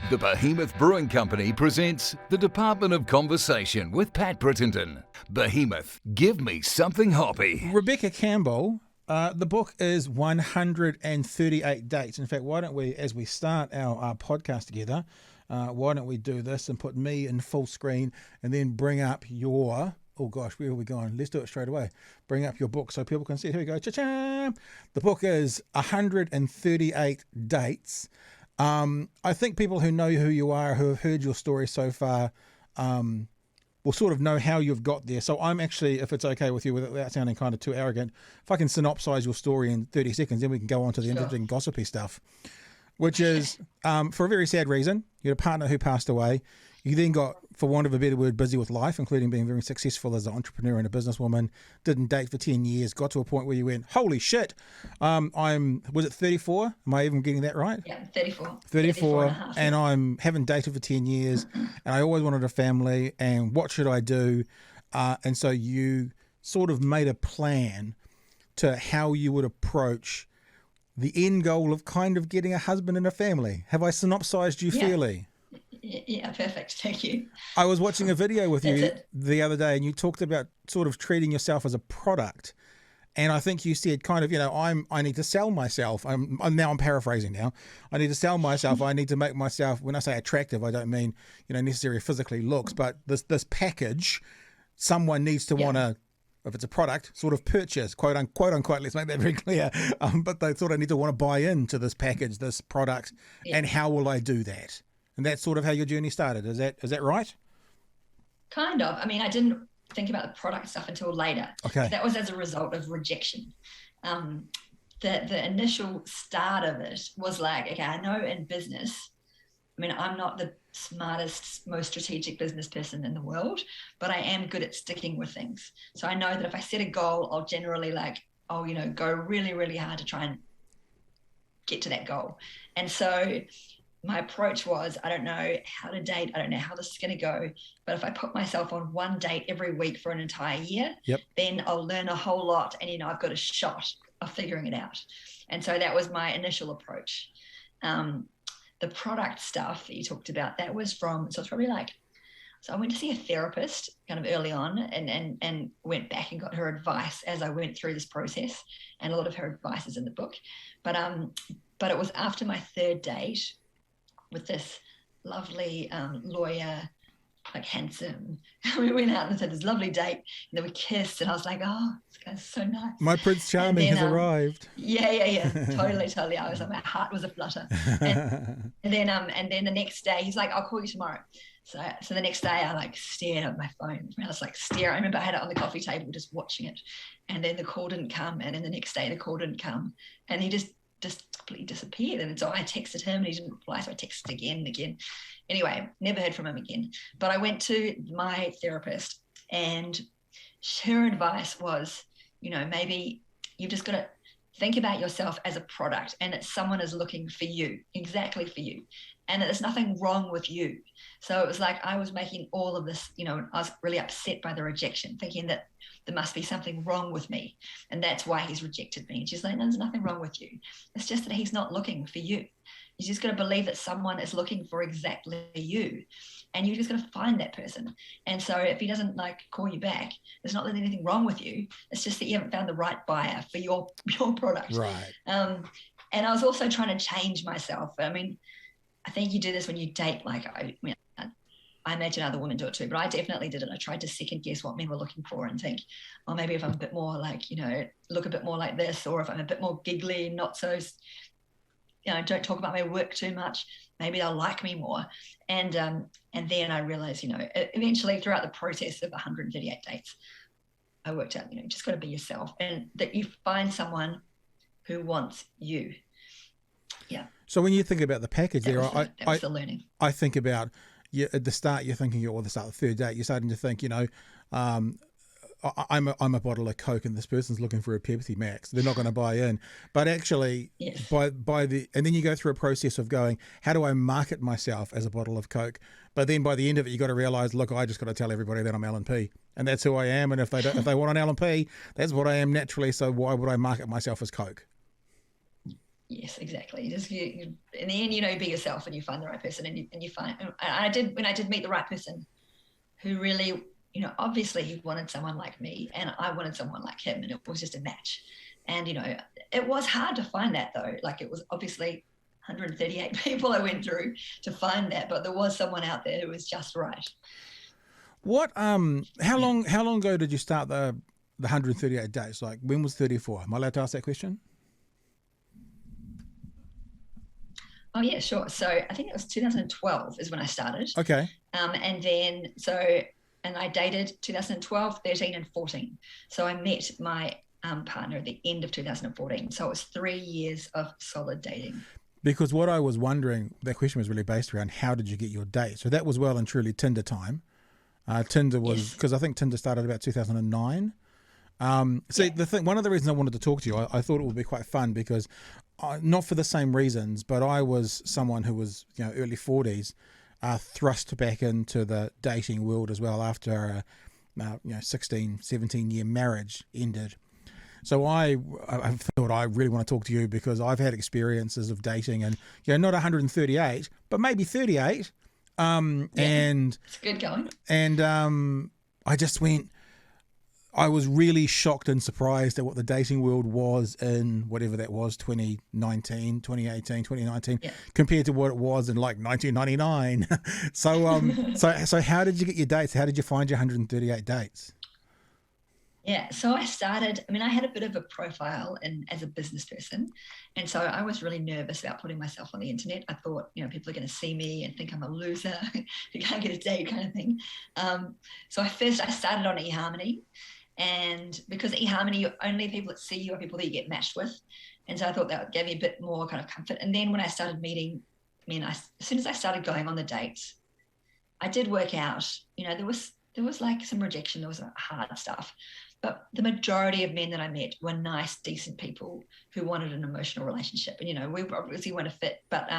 The Behemoth Brewing Company presents the Department of Conversation with Pat Brittenden. Behemoth, give me something hoppy. Rebekah Campbell, the book is 138 dates. In fact, why don't we, as we start our podcast together, why don't we do this and put me in full screen and then bring up your... Oh gosh, where are we going? Let's do it straight away. Bring up your book so people can see it. Here we go. Cha-cha! The book is 138 dates. I think people who know who you are, who have heard your story so far, will sort of know how you've got there. So I'm actually, if it's okay with you, without sounding kind of too arrogant, if I can synopsize your story in 30 seconds, then we can go on to the interesting gossipy stuff, which is for a very sad reason. You had a partner who passed away. You then got, for want of a better word, busy with life, including being very successful as an entrepreneur and a businesswoman. Didn't date for 10 years. Got to a point where you went, holy shit, was it 34? Am I even getting that right? Yeah, 34. 34 and I'm haven't dated for 10 years and I always wanted a family and what should I do? And so you sort of made a plan to how you would approach the end goal of kind of getting a husband and a family. Have I synopsized you fairly? Yeah, perfect. Thank you. I was watching a video with you the other day and you talked about sort of treating yourself as a product. And I think you said kind of, I need to sell myself. I'm paraphrasing now. I need to sell myself. I need to make myself, when I say attractive, I don't mean, necessarily physically looks, but this package, someone needs to want to, if it's a product, sort of purchase, quote unquote, let's make that very clear. But they sort of need to want to buy into this package, this product. And how will I do that? And that's sort of how your journey started. Is that right? Kind of. I mean, I didn't think about the product stuff until later. Okay. That was as a result of rejection. The initial start of it was like, okay, I know in business, I mean, I'm not the smartest, most strategic business person in the world, but I am good at sticking with things. So I know that if I set a goal, I'll generally go really, really hard to try and get to that goal. And so my approach was, I don't know how to date. I don't know how this is going to go. But if I put myself on one date every week for an entire year, then I'll learn a whole lot. And, I've got a shot of figuring it out. And so that was my initial approach. The product stuff that you talked about, that was so it's probably so I went to see a therapist kind of early on and went back and got her advice as I went through this process. And a lot of her advice is in the book. But it was after my third date with this lovely lawyer, handsome. We went out and had this lovely date, and then we kissed, and I was like, oh, this guy's so nice. My Prince Charming has arrived. Yeah. Totally. I was like, my heart was a flutter. And then the next day, he's like, I'll call you tomorrow. So the next day, I stared at my phone. I was staring. I remember I had it on the coffee table, just watching it, and then the call didn't come, and then the next day the call didn't come, and he just completely disappeared. And so I texted him and he didn't reply, so I texted again. Anyway, never heard from him again. But I went to my therapist and her advice was, maybe you've just got to think about yourself as a product and that someone is looking for you, exactly for you, and that there's nothing wrong with you. So it was like I was making all of this, I was really upset by the rejection, thinking that there must be something wrong with me, and that's why he's rejected me. And she's like, no, there's nothing wrong with you. It's just that he's not looking for you. You just got to believe that someone is looking for exactly you, and you just got to find that person. And so if he doesn't call you back, it's not that there's anything wrong with you. It's just that you haven't found the right buyer for your product. Right. And I was also trying to change myself. I mean, I think you do this when you date. I imagine other women do it too, but I definitely did it. I tried to second guess what men were looking for and think, well, maybe if I'm a bit more look a bit more like this, or if I'm a bit more giggly, not so, don't talk about my work too much, maybe they'll like me more. And then I realized, eventually throughout the process of 138 dates, I worked out, you just got to be yourself, and that you find someone who wants you. Yeah. So when you think about the package that was the learning. I think about, at the start, you're thinking, or the start of the third date, you're starting to think, I'm a bottle of Coke and this person's looking for a Pepsi Max. They're not going to buy in. But actually, yes. and then you go through a process of going, how do I market myself as a bottle of Coke? But then by the end of it, you got to realize, look, I just got to tell everybody that I'm L&P, and that's who I am. And if they want an L&P, that's what I am naturally. So why would I market myself as Coke? Yes, exactly. Just in the end, be yourself, and you find the right person, and you find. And I did when I did meet the right person, who really, obviously he wanted someone like me, and I wanted someone like him, and it was just a match. And it was hard to find that though. Like it was obviously 138 people I went through to find that, but there was someone out there who was just right. What how long ago did you start the 138 days? Like when was 34? Am I allowed to ask that question? Oh yeah, sure. So I think it was 2012 is when I started. Okay. And then and I dated 2012, 13, and 14. So I met my partner at the end of 2014. So it was 3 years of solid dating. Because what I was wondering, that question was really based around how did you get your date? So that was well and truly Tinder time. Tinder was, because I think Tinder started about 2009. The thing, one of the reasons I wanted to talk to you, I thought it would be quite fun because, not for the same reasons, but I was someone who was, early 40s, thrust back into the dating world as well after a 16, 17 year marriage ended. So I thought I really want to talk to you because I've had experiences of dating and, not 138, but maybe 38. And it's good going. And I was really shocked and surprised at what the dating world was in whatever that was, 2019, 2018, 2019, compared to what it was in like 1999. So how did you get your dates? How did you find your 138 dates? Yeah, so I had a bit of a profile as a business person. And so I was really nervous about putting myself on the internet. I thought, people are going to see me and think I'm a loser who can't get a date kind of thing. So I started on eHarmony. And because eHarmony, only people that see you are people that you get matched with. And so I thought that gave me a bit more kind of comfort. And then when I started meeting men, as soon as I started going on the dates, I did work out, there was like some rejection, there was hard stuff. But the majority of men that I met were nice, decent people who wanted an emotional relationship. And, we obviously weren't a fit, but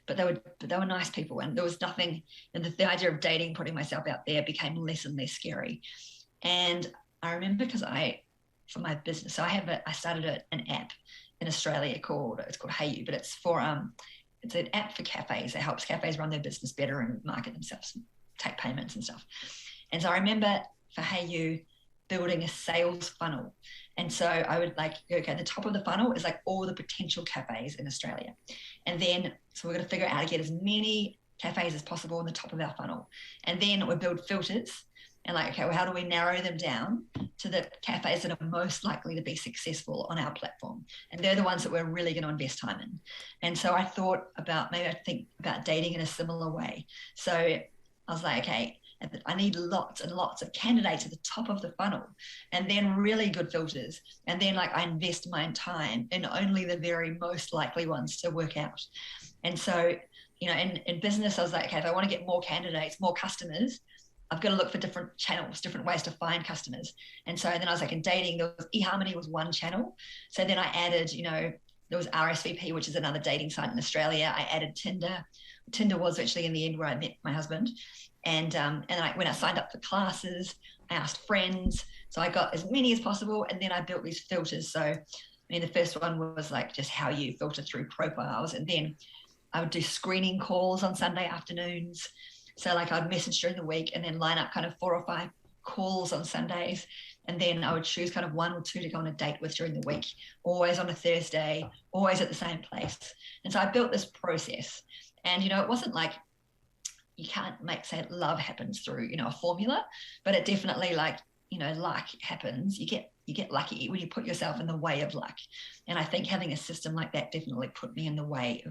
they were nice people. And there was nothing, and the idea of dating, putting myself out there became less and less scary. And I remember because for my business, so I started an app in Australia it's called Hey You, but it's it's an app for cafes. It helps cafes run their business better and market themselves, and take payments and stuff. And so I remember for Hey You, building a sales funnel. And so I would the top of the funnel is like all the potential cafes in Australia. And then, so we're going to figure out how to get as many cafes as possible in the top of our funnel. And then we build filters and how do we narrow them down to the cafes that are most likely to be successful on our platform? And they're the ones that we're really going to invest time in. And so I thought about, maybe I'd think about dating in a similar way. So I was like, okay, I need lots and lots of candidates at the top of the funnel, and then really good filters. And then I invest my time in only the very most likely ones to work out. And so, in business, I was like, okay, if I want to get more candidates, more customers, I've got to look for different channels, different ways to find customers. And so then I was in dating, eHarmony was one channel. So then I added, there was RSVP, which is another dating site in Australia. I added Tinder. Tinder was actually in the end where I met my husband. And when I signed up for classes, I asked friends. So I got as many as possible. And then I built these filters. So, the first one was just how you filter through profiles. And then I would do screening calls on Sunday afternoons. So I'd message during the week and then line up kind of 4 or 5 calls on Sundays. And then I would choose kind of 1 or 2 to go on a date with during the week, always on a Thursday, always at the same place. And so I built this process. And, it wasn't you can't say love happens through, a formula, but it definitely luck happens. You get lucky when you put yourself in the way of luck. And I think having a system like that definitely put me in the way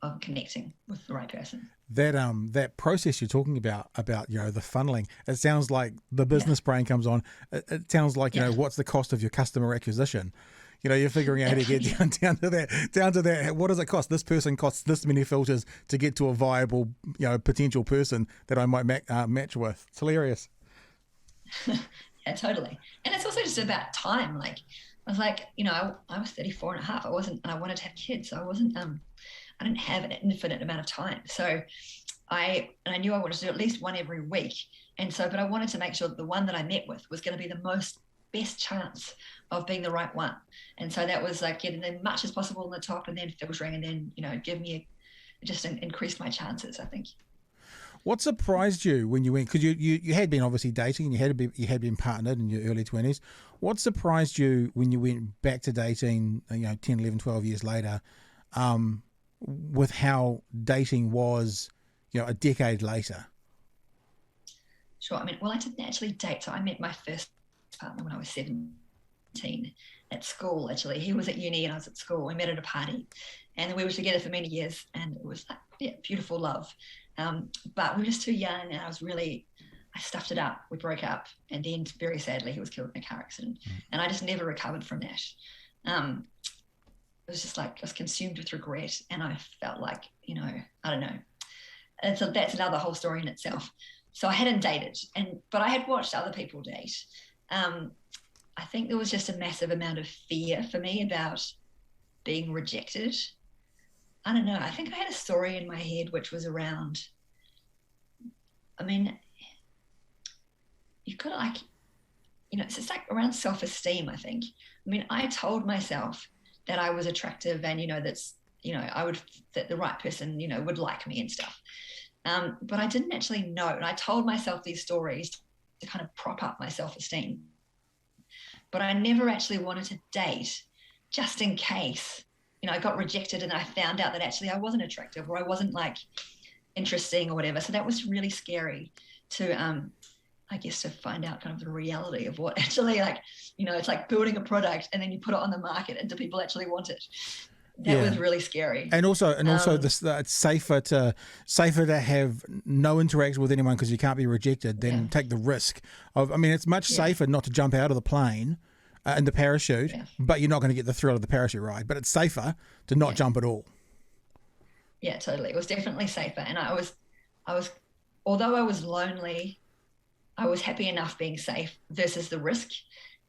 of connecting with the right person. That process you're talking about the funneling, it sounds like the business brain comes on. It sounds like, what's the cost of your customer acquisition? You're figuring out how to get down to that. What does it cost? This person costs this many filters to get to a viable, potential person that I might match with. It's hilarious. Yeah, totally. And it's also just about time. I was I was 34 and a half. And I wanted to have kids. So I didn't have an infinite amount of time. So I knew I wanted to do at least one every week. And so, but I wanted to make sure that the one that I met with was going to be the most best chance of being the right one. And so that was like getting as much as possible on the top and then filtering, and then, give me just increased my chances, I think. What surprised you when you went? Because you had been obviously dating, and you had been partnered in your early 20s. What surprised you when you went back to dating, 10, 11, 12 years later, with how dating was, a decade later? Sure. I didn't actually date. So I met my first partner when I was 17 at school, actually. He was at uni and I was at school. We met at a party, and we were together for many years, and it was beautiful love. But we were just too young, and I stuffed it up. We broke up, and then very sadly he was killed in a car accident. And I just never recovered from that. It was just like I was consumed with regret, and I felt like, I don't know. And so that's another whole story in itself. So I hadn't dated, but I had watched other people date. I think there was just a massive amount of fear for me about being rejected. I don't know. I think I had a story in my head which was around, you've got to it's just like around self-esteem, I think. I told myself that I was attractive and, that the right person, would like me and stuff. But I didn't actually know. And I told myself these stories to kind of prop up my self-esteem. But I never actually wanted to date just in case, I got rejected and I found out that actually I wasn't attractive or I wasn't like interesting or whatever. So that was really scary to, to find out kind of the reality of what actually it's like building a product and then you put it on the market and do people actually want it? That was really scary. And also it's safer to have no interaction with anyone because you can't be rejected than take the risk of, it's much safer not to jump out of the plane in the parachute, but you're not going to get the thrill of the parachute ride, but it's safer to not jump at all. Yeah, totally. It was definitely safer. And I was, although I was lonely, I was happy enough being safe versus the risk.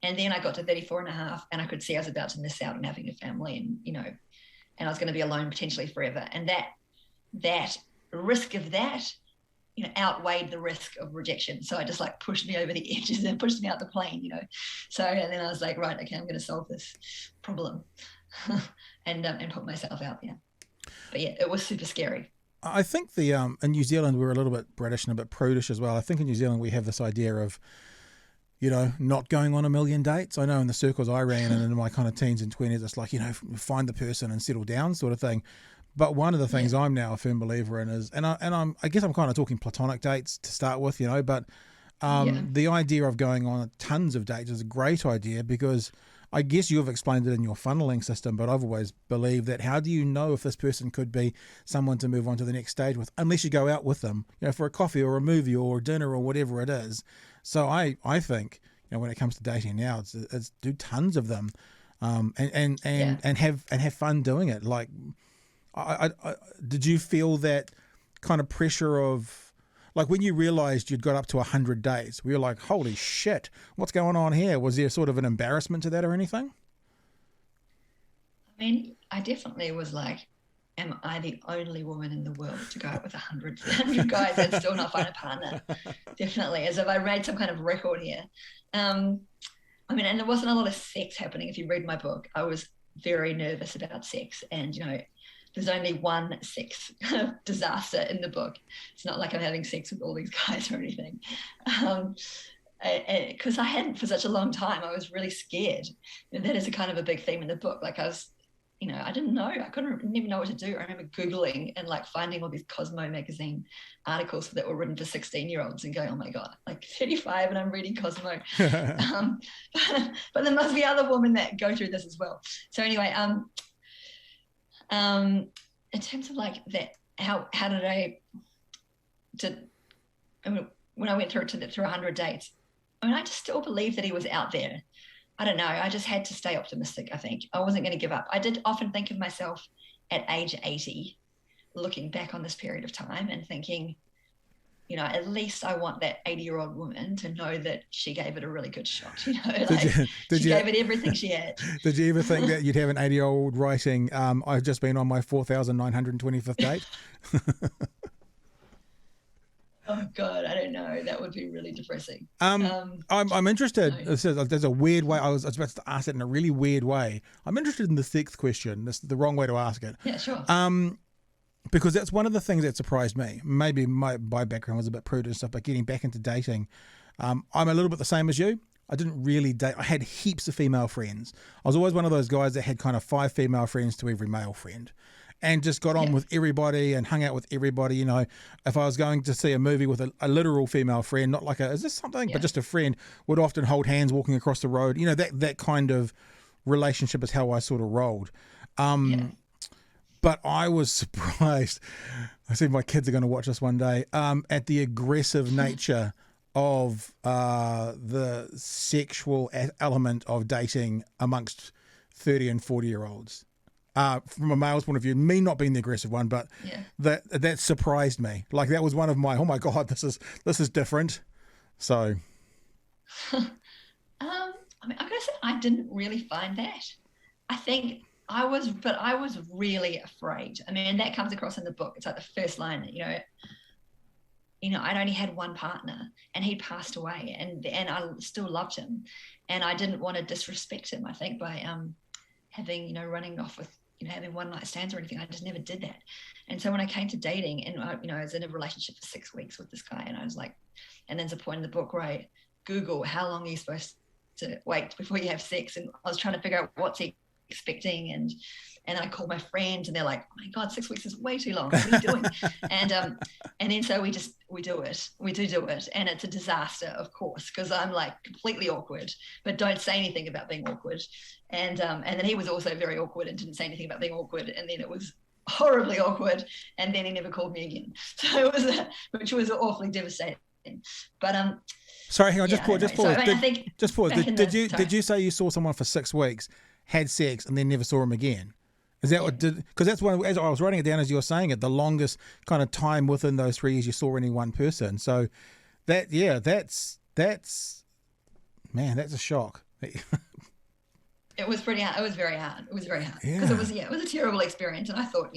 And then I got to 34 and a half and I could see I was about to miss out on having a family and, and I was going to be alone potentially forever. And that risk of that, outweighed the risk of rejection. So it just like pushed me over the edges and pushed me out the plane, So and then I was like, right, okay, I'm going to solve this problem and put myself out there. But yeah, it was super scary. I think in New Zealand, we're a little bit British and a bit prudish as well. I think in New Zealand, we have this idea of, not going on a million dates. I know in the circles I ran and in my kind of teens and 20s, it's like, find the person and settle down sort of thing. But one of the things I'm now a firm believer in is, I guess I'm kind of talking platonic dates to start with, but the idea of going on tons of dates is a great idea because I guess you've explained it in your funneling system, but I've always believed that how do you know if this person could be someone to move on to the next stage with, unless you go out with them, for a coffee or a movie or dinner or whatever it is. So I think, when it comes to dating now, it's do tons of them, and have fun doing it. Like, I did you feel that kind of pressure of, like when you realized you'd got up to 100 days, were you like, holy shit, what's going on here? Was there sort of an embarrassment to that or anything? I definitely was like, am I the only woman in the world to go out with 100 guys and still not find a partner? Definitely, as if I made some kind of record here. And there wasn't a lot of sex happening. If you read my book, I was very nervous about sex, and there's only one sex disaster in the book. It's not like I'm having sex with all these guys or anything. Because I hadn't for such a long time, I was really scared. And that is a kind of a big theme in the book. Like I was, I didn't know. I didn't even know what to do. I remember Googling and like finding all these Cosmo magazine articles that were written for 16-year-olds and going, oh my God, like 35 and I'm reading Cosmo. But there must be other women that go through this as well. So anyway, in terms of like that, how did when I went through 100 dates, I just still believe that he was out there. I don't know. I just had to stay optimistic. I think I wasn't going to give up. I did often think of myself at age 80, looking back on this period of time and thinking, at least I want that 80-year-old woman to know that she gave it a really good shot. She gave it everything she had. Did you ever think that you'd have an 80-year-old writing, I've just been on my 4,925th date? Oh God, I don't know. That would be really depressing. I'm interested. No. There's a weird way. I was about to ask it in a really weird way. I'm interested in the sixth question. This is the wrong way to ask it. Yeah, sure. Because that's one of the things that surprised me. Maybe my background was a bit prude and stuff, but getting back into dating, I'm a little bit the same as you. I didn't really date. I had heaps of female friends. I was always one of those guys that had kind of 5 female friends to every male friend, and just got on with everybody and hung out with everybody. You know, if I was going to see a movie with a literal female friend, not like is this something, but just a friend, would often hold hands walking across the road. You know, that kind of relationship is how I sort of rolled. But I was surprised. I see my kids are going to watch this one day. At the aggressive nature of the sexual element of dating amongst 30 and 40-year-olds. From a male's point of view, me not being the aggressive one, but that surprised me. Like that was one of my, oh my God, this is different. So, I mean, I'm gonna say I didn't really find that. I think I was really afraid. I mean, that comes across in the book. It's like the first line, I'd only had one partner and he'd passed away, and I still loved him, and I didn't want to disrespect him, I think, by having, running off with, having one night stands or anything. I just never did that. And so when I came to dating, and I was in a relationship for 6 weeks with this guy, and I was like, and there's a point in the book where I Google how long are you supposed to wait before you have sex, and I was trying to figure out what's he expecting, and I called my friend, and they're like, oh my God, 6 weeks is way too long. What are you doing? and then so we do it, and it's a disaster, of course, because I'm like completely awkward, but don't say anything about being awkward. And then he was also very awkward and didn't say anything about being awkward, and then it was horribly awkward, and then he never called me again. So it was which was awfully devastating. But sorry, hang on, just pause. Just pause. Did you say you saw someone for 6 weeks, had sex, and then never saw him again? Is that what did? Because that's one. As I was writing it down as you were saying it, the longest kind of time within those 3 years you saw any one person. So that's man, that's a shock. It was pretty hard. It was very hard. It was very hard because it was a terrible experience. And I thought,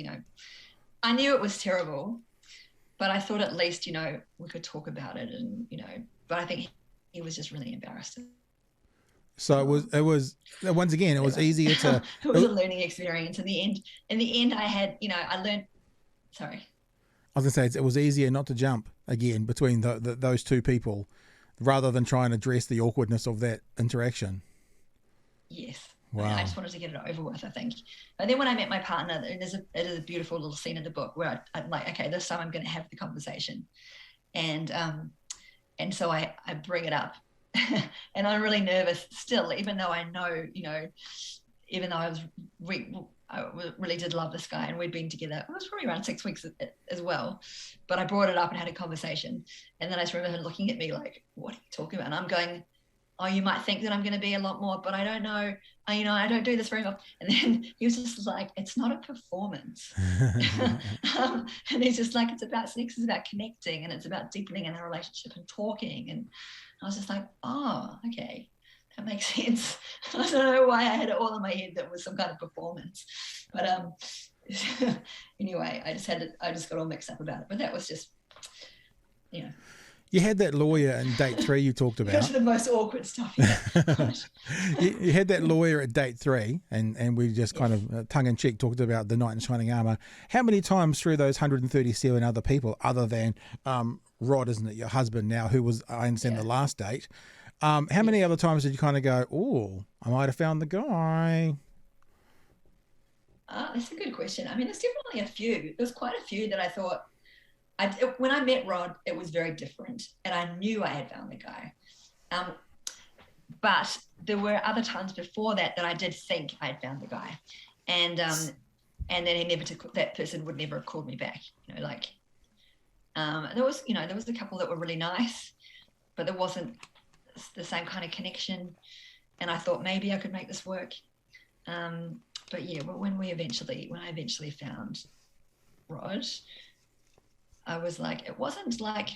I knew it was terrible, but I thought at least, we could talk about it, and but I think he was just really embarrassed. So it was once again, it was easier to. It was a learning experience. In the end, I had, I learned. Sorry. I was gonna say it was easier not to jump again between those two people, rather than try and address the awkwardness of that interaction. Yes. Wow. I just wanted to get it over with, I think. But then when I met my partner, it is a beautiful little scene in the book where I'm like, okay, this time I'm going to have the conversation, and so I bring it up. And I'm really nervous still, even though I know, even though I really did love this guy, and we'd been together, it was probably around 6 weeks as well. But I brought it up and had a conversation. And then I just remember him looking at me like, what are you talking about? And I'm going, oh, you might think that I'm going to be a lot more, but I don't know. I don't do this very often. And then he was just like, it's not a performance. And he's just like, it's about sex, it's about connecting, and it's about deepening in a relationship and talking. And I was just like, oh, okay, that makes sense. I don't know why I had it all in my head that was some kind of performance. But anyway, I just got all mixed up about it. But that was just, You had that lawyer in date 3 you talked about. That's the most awkward stuff. You had that lawyer at date 3, and we just kind of tongue-in-cheek talked about the knight in shining armour. How many times through those 137 other people, other than Rod, isn't it, your husband now, who was, I understand, the last date, how many other times did you kind of go, oh, I might have found the guy? That's a good question. I mean, there's definitely a few. There's quite a few that I thought, when I met Rod, it was very different, and I knew I had found the guy. But there were other times before that I did think I had found the guy, and then that person would never have called me back. There was a couple that were really nice, but there wasn't the same kind of connection, and I thought maybe I could make this work. But when I eventually found Rod, I was like, it wasn't like,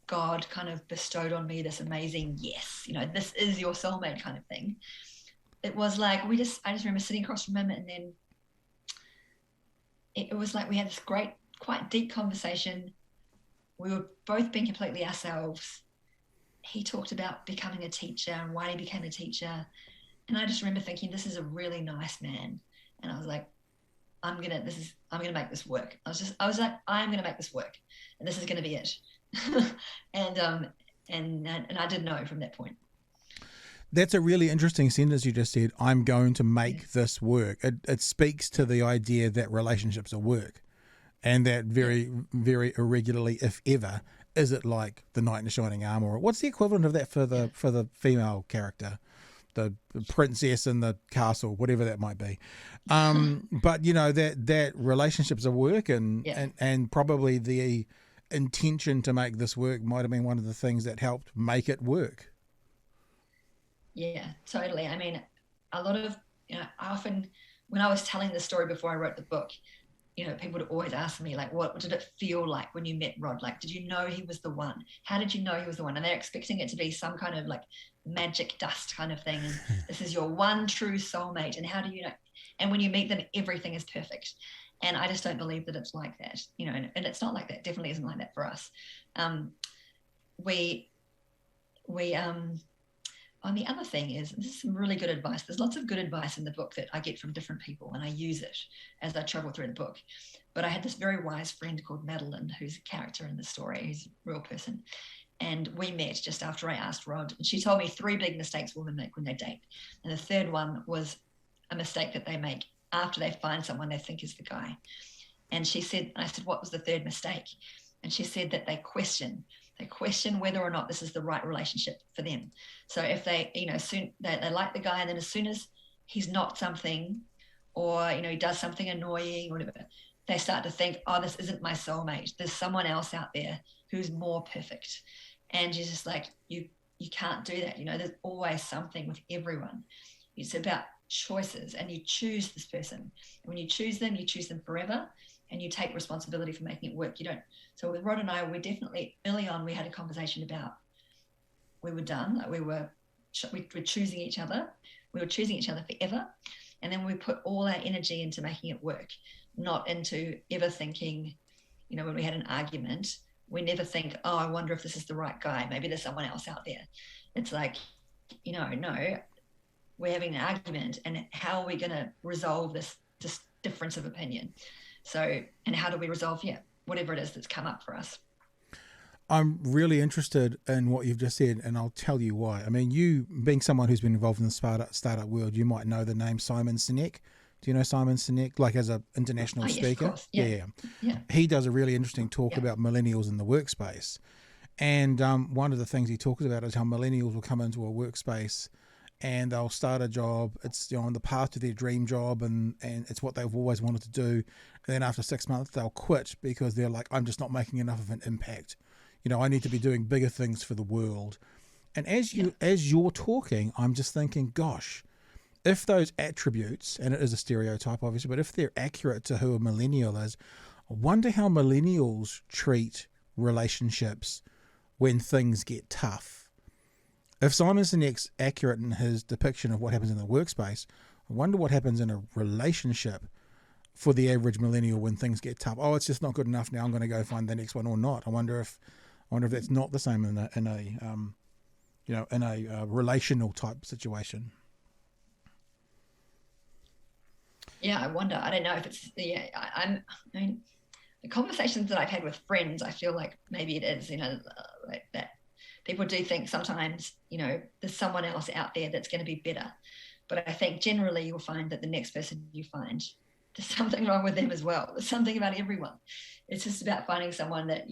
God kind of bestowed on me this amazing, yes, this is your soulmate kind of thing. It was like, I just remember sitting across from him, and then it was like we had this great, quite deep conversation. we were both being completely ourselves. He talked about becoming a teacher and why he became a teacher. And I just remember thinking, this is a really nice man. And I was like, I'm gonna make this work. I was like, I'm gonna make this work, and this is gonna be it. and I did know from that point. That's a really interesting sentence you just said. I'm going to make this work. It speaks to the idea that relationships are work, and that very, very irregularly, if ever, is it like the knight in the shining armor? Or what's the equivalent of that for the female character? The princess in the castle, whatever that might be. But that relationships are work, and probably the intention to make this work might have been one of the things that helped make it work. Yeah, totally. I mean, a lot of, I often, when I was telling the story before I wrote the book, people would always ask me, like, what did it feel like when you met Rod? Like, did you know he was the one? How did you know he was the one? And they're expecting it to be some kind of like magic dust kind of thing. And this is your one true soulmate. And how do you know? And when you meet them, everything is perfect. And I just don't believe that it's like that, and it's not like that. Definitely isn't like that for us. And the other thing is, this is some really good advice. There's lots of good advice in the book that I get from different people, and I use it as I travel through the book. But I had this very wise friend called Madeline, who's a character in the story, who's a real person. And we met just after I asked Rod, and she told me 3 big mistakes women make when they date. And the third one was a mistake that they make after they find someone they think is the guy. And I said, what was the third mistake? And she said that they question whether or not this is the right relationship for them. So if they, soon they like the guy, and then as soon as he's not something, or, he does something annoying or whatever, they start to think, oh, this isn't my soulmate. There's someone else out there who's more perfect. And you're just like, you can't do that. There's always something with everyone. It's about choices, and you choose this person. And when you choose them forever, and you take responsibility for making it work. You don't. So with Rod and I, we definitely, early on, we had a conversation about, we were done. Like we were choosing each other. We were choosing each other forever. And then we put all our energy into making it work, not into ever thinking, when we had an argument, we never think, oh, I wonder if this is the right guy. Maybe there's someone else out there. It's like, no, we're having an argument, and how are we going to resolve this difference of opinion? So, and how do we resolve, whatever it is that's come up for us? I'm really interested in what you've just said, and I'll tell you why. I mean, you being someone who's been involved in the startup world, you might know the name Simon Sinek. Do you know Simon Sinek, like as an international speaker? Yes, of course. Yeah. He does a really interesting talk about millennials in the workspace. And one of the things he talks about is how millennials will come into a workspace and they'll start a job. It's on the path to their dream job, and it's what they've always wanted to do. And then after 6 months, they'll quit because they're like, I'm just not making enough of an impact. I need to be doing bigger things for the world. And as you're talking, I'm just thinking, gosh, if those attributes, and it is a stereotype obviously, but if they're accurate to who a millennial is, I wonder how millennials treat relationships when things get tough. If Simon Sinek's accurate in his depiction of what happens in the workspace, I wonder what happens in a relationship for the average millennial when things get tough. Oh, it's just not good enough now. I'm going to go find the next one or not. I wonder if that's not the same in a relational type situation. Yeah, I wonder. I don't know if it's. Yeah, I mean, the conversations that I've had with friends, I feel like maybe it is. Like that. People do think sometimes, there's someone else out there that's going to be better. But I think generally you'll find that the next person you find, there's something wrong with them as well. There's something about everyone. It's just about finding someone that,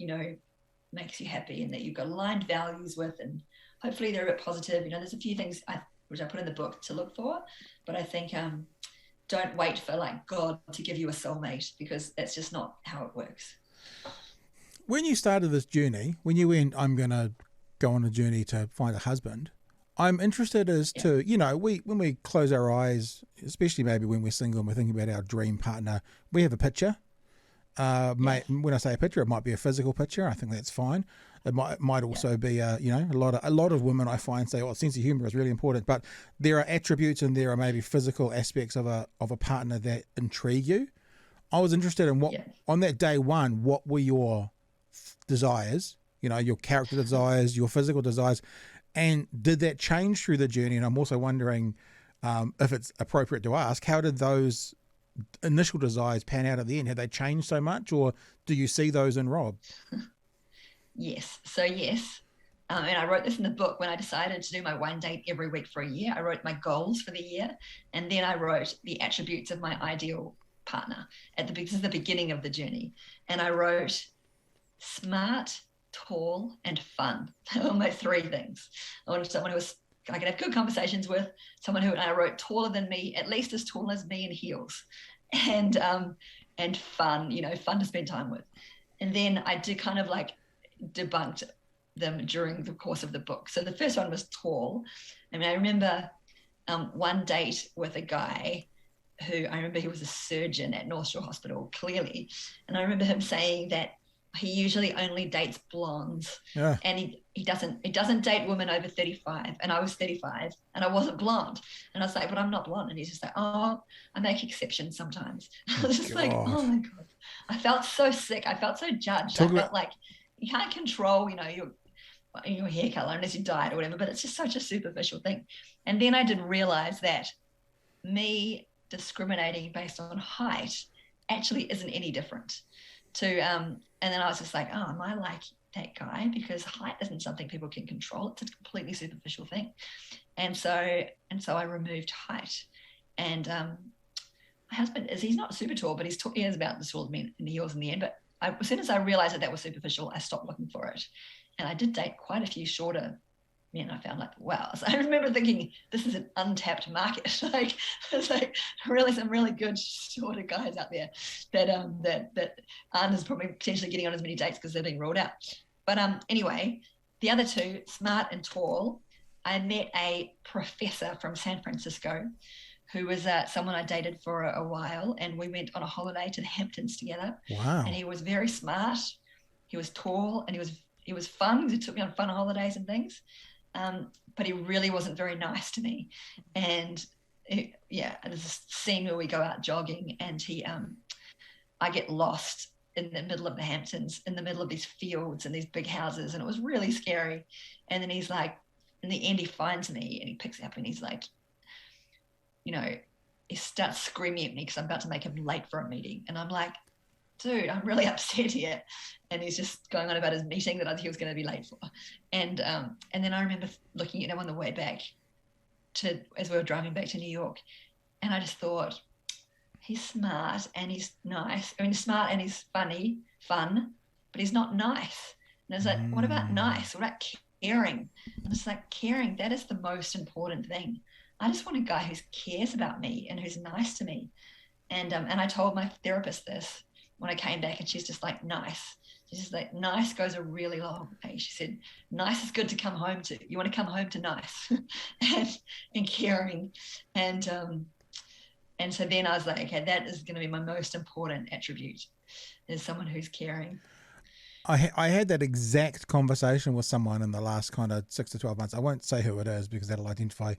makes you happy and that you've got aligned values with, and hopefully they're a bit positive. There's a few things which I put in the book to look for, but I think don't wait for like God to give you a soulmate, because that's just not how it works. When you started this journey, when you went, I'm going to go on a journey to find a husband, I'm interested as to, when we close our eyes, especially maybe when we're single and we're thinking about our dream partner, we have a picture. When I say a picture, it might be a physical picture. I think that's fine. It might also be, a lot of women I find say, sense of humor is really important, but there are attributes and there are maybe physical aspects of a partner that intrigue you. I was interested in on that day one, what were your desires, your character desires, your physical desires, and did that change through the journey? And I'm also wondering if it's appropriate to ask, how did those initial desires pan out at the end? Have they changed so much, or do you see those in Rob? Yes. So yes. And I wrote this in the book when I decided to do my one date every week for a year. I wrote my goals for the year, and then I wrote the attributes of my ideal partner this is the beginning of the journey. And I wrote smart, tall, and fun. They were my three things. I wanted someone who I could have good conversations with, someone who, and I wrote taller than me, at least as tall as me in heels, and fun, fun to spend time with. And then I did kind of like debunked them during the course of the book. So the first one was tall. I mean, I remember one date with a guy who, I remember he was a surgeon at North Shore Hospital, clearly. And I remember him saying that he usually only dates blondes. Yeah. And he doesn't date women over 35. And I was 35 and I wasn't blonde. And I was like, but I'm not blonde. And he's just like, oh, I make exceptions sometimes. I was just like, oh my God. I felt so sick. I felt so judged. I felt like you can't control, your hair color unless you dye it or whatever, but it's just such a superficial thing. And then I did realize that me discriminating based on height actually isn't any different to and then I was just like, oh, am I like that guy? Because height isn't something people can control. It's a completely superficial thing. And so I removed height. And my husband he's not super tall, but he is about the tall as me in the heels in the end. But as soon as I realized that was superficial, I stopped looking for it. And I did date quite a few shorter men. I found like, wow. So I remember thinking, this is an untapped market. There's really some really good shorter guys out there that aren't as probably potentially getting on as many dates because they're being ruled out. But anyway, the other two, smart and tall, I met a professor from San Francisco who was someone I dated for a while, and we went on a holiday to the Hamptons together. Wow. And he was very smart, he was tall, and he was fun. He took me on fun holidays and things, but he really wasn't very nice to me. And there's a scene where we go out jogging, and I get lost in the middle of the Hamptons, in the middle of these fields and these big houses, and it was really scary. And then he's like, in the end, he finds me and he picks me up and he's like, he starts screaming at me because I'm about to make him late for a meeting. And I'm like, dude, I'm really upset here. And he's just going on about his meeting that I think he was going to be late for. And then I remember looking at him on the way back as we were driving back to New York. And I just thought, he's smart and he's nice. I mean, he's smart and he's fun, but he's not nice. And I was like, what about nice? What about caring? And it's like, caring, that is the most important thing. I just want a guy who cares about me and who's nice to me. And I told my therapist this when I came back, and she's just like, nice. She's just like, nice goes a really long way. She said, nice is good to come home to. You want to come home to nice and caring. And so then I was like, okay, that is going to be my most important attribute, is someone who's caring. I had that exact conversation with someone in the last kind of 6 to 12 months. I won't say who it is because that'll identify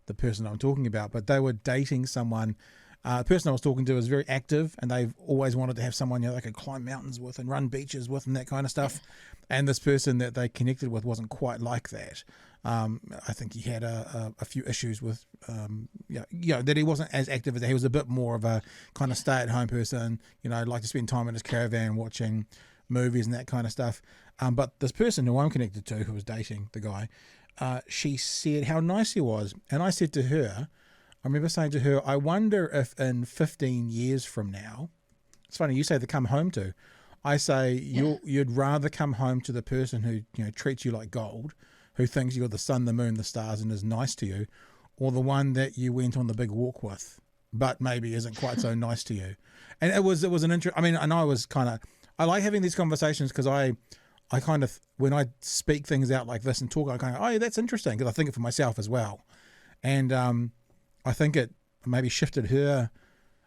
the person I'm talking about, but they were dating someone. The person I was talking to was very active, and they've always wanted to have someone they could climb mountains with and run beaches with and that kind of stuff. And this person that they connected with wasn't quite like that. I think he had a few issues with, that he wasn't as active as that. He was a bit more of a kind of stay-at-home person, like to spend time in his caravan watching movies and that kind of stuff. But this person who I'm connected to, who was dating the guy, she said how nice he was. And I said to her, I remember saying to her, I wonder if in 15 years from now, it's funny, you say the come home to, I say you'd rather come home to the person who treats you like gold, who thinks you're the sun, the moon, the stars, and is nice to you, or the one that you went on the big walk with, but maybe isn't quite so nice to you. And it was an interest. I mean, and I like having these conversations because I kind of, when I speak things out like this and talk, I kind of, oh yeah, that's interesting, because I think it for myself as well. And I think it maybe shifted her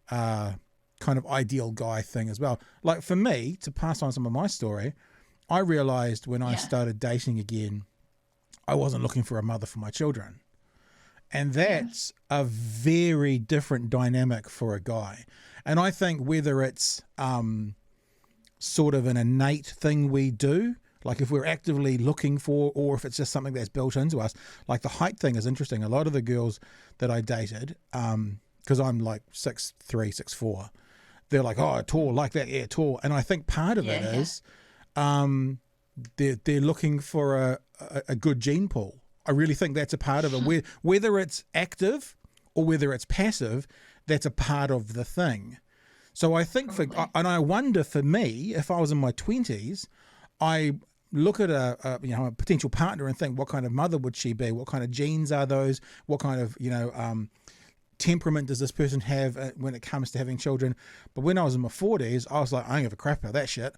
kind of ideal guy thing as well. Like for me, to pass on some of my story, I realized when I started dating again, I wasn't looking for a mother for my children. And that's a very different dynamic for a guy. And I think whether it's sort of an innate thing we do, like if we're actively looking for, or if it's just something that's built into us. Like the height thing is interesting. A lot of the girls that I dated, because I'm like 6'3", 6'4", they're like, oh, tall, like that, yeah, tall. And I think part of it is they're looking for a good gene pool. I really think that's a part of it. Whether it's active or whether it's passive, that's a part of the thing. So I think and I wonder for me, if I was in my 20s, I look at a potential partner and think, what kind of mother would she be? What kind of genes are those? What kind of, temperament does this person have when it comes to having children? But when I was in my 40s, I was like, I don't give a crap about that shit.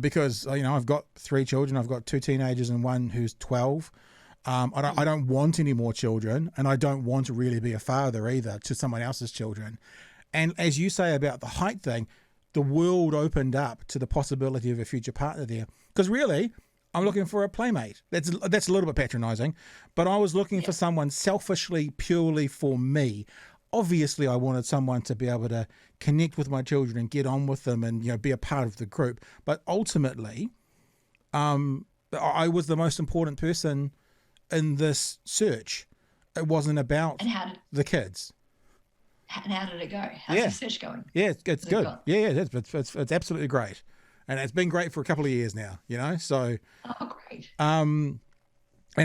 Because, I've got 3 children. I've got 2 teenagers and 1 who's 12. I don't want any more children, and I don't want to really be a father either to someone else's children. And as you say about the height thing, the world opened up to the possibility of a future partner there. Because really, I'm looking for a playmate. That's a little bit patronizing, but I was looking for someone selfishly, purely for me. Obviously, I wanted someone to be able to connect with my children and get on with them and be a part of the group. But ultimately, I was the most important person in this search. It wasn't about the kids. And how did it go? How's the search going? Yeah, it's good. It's absolutely great, and it's been great for a couple of years now. So. Oh, great. And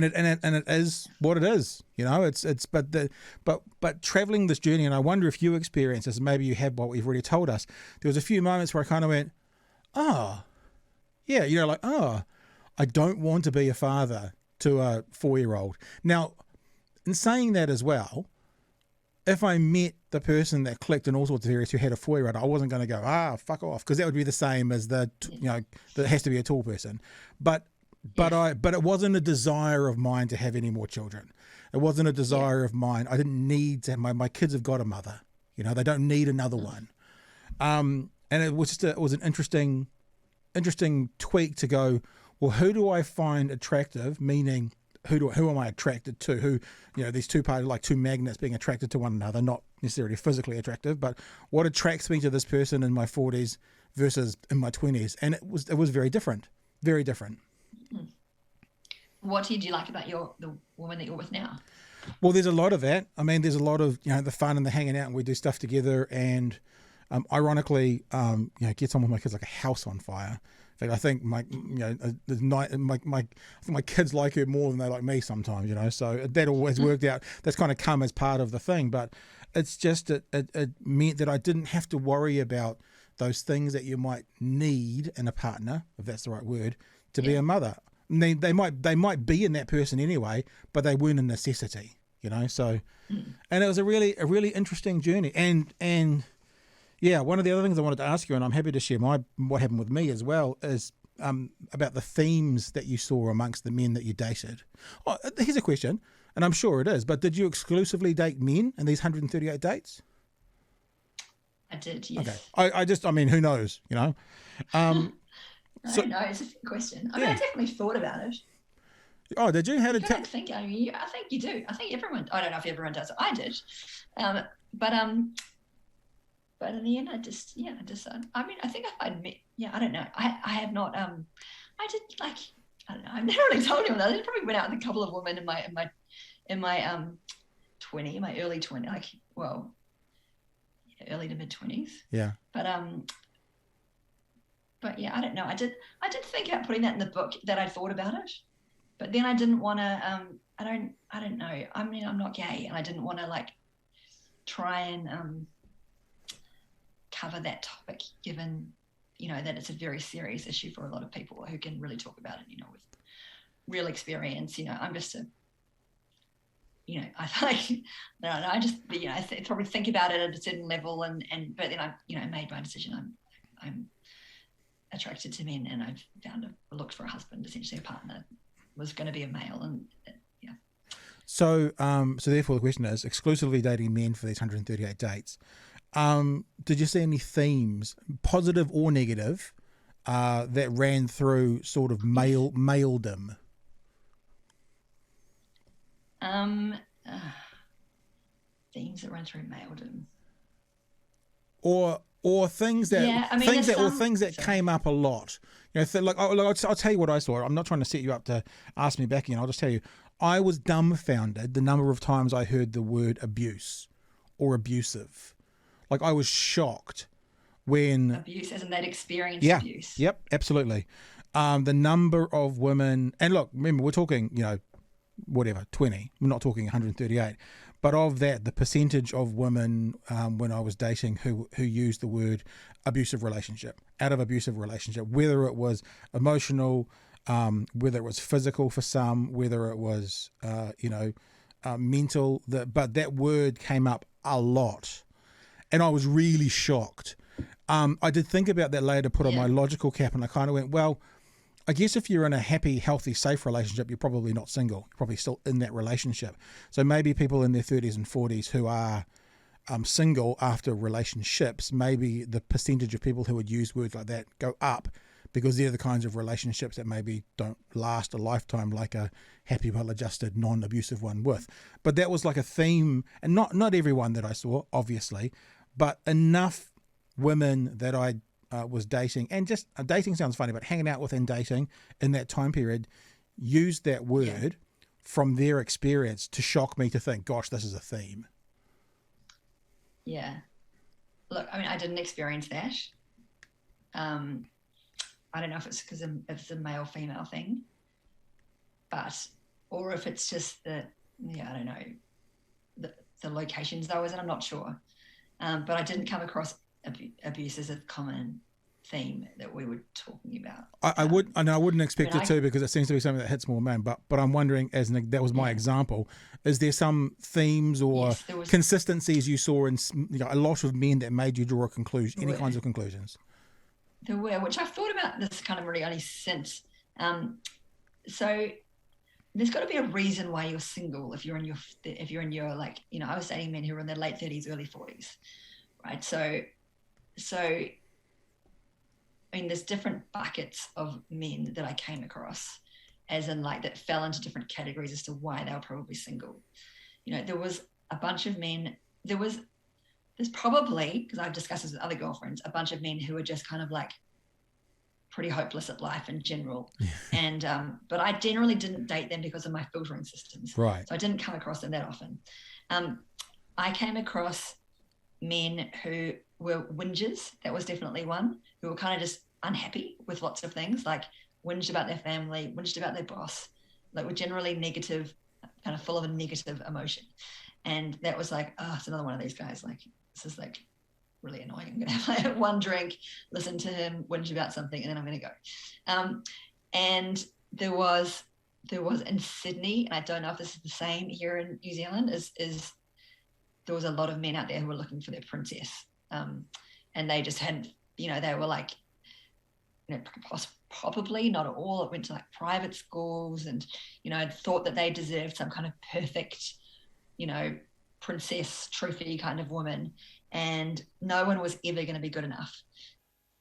it is what it is. But traveling this journey, and I wonder if you experience this. Maybe you have what you've already told us. There was a few moments where I kind of went, oh, yeah, I don't want to be a father to a 4-year-old. Now, in saying that as well, if I met the person that clicked in all sorts of areas who had a 4-year-old, I wasn't going to go, fuck off, because that would be the same as that has to be a tall person. But it wasn't a desire of mine to have any more children. It wasn't a desire of mine. I didn't need to have my kids have got a mother. They don't need another one. And it was just it was an interesting tweak to go, well, who do I find attractive? Meaning, who am I attracted to? Who, these two parties, like two magnets being attracted to one another, not necessarily physically attractive, but what attracts me to this person in my 40s versus in my 20s? And it was very different, very different. What did you like about the woman that you're with now? Well, there's a lot of that. I mean, there's a lot of, the fun and the hanging out, and we do stuff together. And ironically, gets on with my kids like a house on fire. In fact, I think my kids like her more than they like me sometimes, so that always worked out. That's kind of come as part of the thing, but it's just, it meant that I didn't have to worry about those things that you might need in a partner, if that's the right word, to be a mother. They might be in that person anyway, but they weren't a necessity, so, and it was a really interesting journey. And yeah, one of the other things I wanted to ask you, and I'm happy to share what happened with me as well, is about the themes that you saw amongst the men that you dated. Oh, here's a question, and I'm sure it is, but did you exclusively date men in these 138 dates? I did, yes. Okay. I mean, who knows, No, it's a fair question. I mean, I definitely thought about it. Oh, did you? How did I think you do. I think everyone, I don't know if everyone does it. I did. But in the end, I think if I'd met, I don't know. I have not, I did I don't know. I've never really told anyone that. I probably went out with a couple of women in my early 20s, early to mid 20s. Yeah. But yeah, I don't know. I did think about putting that in the book, that I thought about it, but then I didn't want to, I don't know. I mean, I'm not gay, and I didn't want to try and, cover that topic, given that it's a very serious issue for a lot of people who can really talk about it with real experience. I'm just I feel like I just probably think about it at a certain level, but then I made my decision. I'm attracted to men, and I've looked for a husband, essentially a partner, was going to be a male, and So therefore the question is, exclusively dating men for these 138 dates. Did you see any themes, positive or negative, that ran through sort of maledom? Themes that run through maledom. Or or things that Yeah, I mean, there's some. things that Sorry. came up a lot. You know, I'll tell you what I saw. I'm not trying to set you up to ask me back again. I'll just tell you, I was dumbfounded the number of times I heard the word abuse or abusive. Like, I was shocked when Abuse, as in they'd experienced yeah, abuse. yep, absolutely. The number of women, and look, remember, we're talking, you know, whatever, 20. We're not talking 138. But of that, the percentage of women when I was dating who used the word abusive relationship, out of abusive relationship, whether it was emotional, whether it was physical for some, whether it was, mental, but that word came up a lot. And I was really shocked. I did think about that later, put on my logical cap, and I kind of went, well, I guess if you're in a happy, healthy, safe relationship, you're probably not single. You're probably still in that relationship. So maybe people in their 30s and 40s who are single after relationships, maybe the percentage of people who would use words like that go up, because they're the kinds of relationships that maybe don't last a lifetime like a happy, well-adjusted, non-abusive one would. But that was like a theme, and not everyone that I saw, obviously, but enough women that I was dating, and just dating sounds funny, but hanging out with and dating in that time period used that word from their experience to shock me to think, gosh, this is a theme. Yeah. Look, I mean, I didn't experience that. I don't know if it's because it's a male-female thing, or if it's just that, I don't know, the locations I was in, I'm not sure. But I didn't come across abuse as a common theme that we were talking about. I wouldn't expect it to, because it seems to be something that hits more men. But I'm wondering, that was my example. Is there some themes or consistencies you saw in a lot of men that made you draw a conclusion? Any kinds of conclusions? There were, which I've thought about this kind of really only since. So there's got to be a reason why you're single if you're in your like, I was dating men who were in their late 30s, early 40s, right? So I mean, there's different buckets of men that I came across, as in like that fell into different categories as to why they were probably single. There was a bunch of men. There's probably, because I've discussed this with other girlfriends, a bunch of men who were just kind of like pretty hopeless at life in general. And but I generally didn't date them because of my filtering systems. Right. So I didn't come across them that often. I came across men who were whingers. That was definitely one, who were kind of just unhappy with lots of things, like whinged about their family, whinged about their boss, like were generally negative, kind of full of a negative emotion. And that was like, oh, it's another one of these guys. Like, this is like really annoying. I'm going to have like one drink, listen to him whinge about something, and then I'm going to go. And there was in Sydney, and I don't know if this is the same here in New Zealand, is there was a lot of men out there who were looking for their princess. And they just had, they were like, probably not at all. It went to like private schools, and, thought that they deserved some kind of perfect, princess trophy kind of woman. And no one was ever going to be good enough.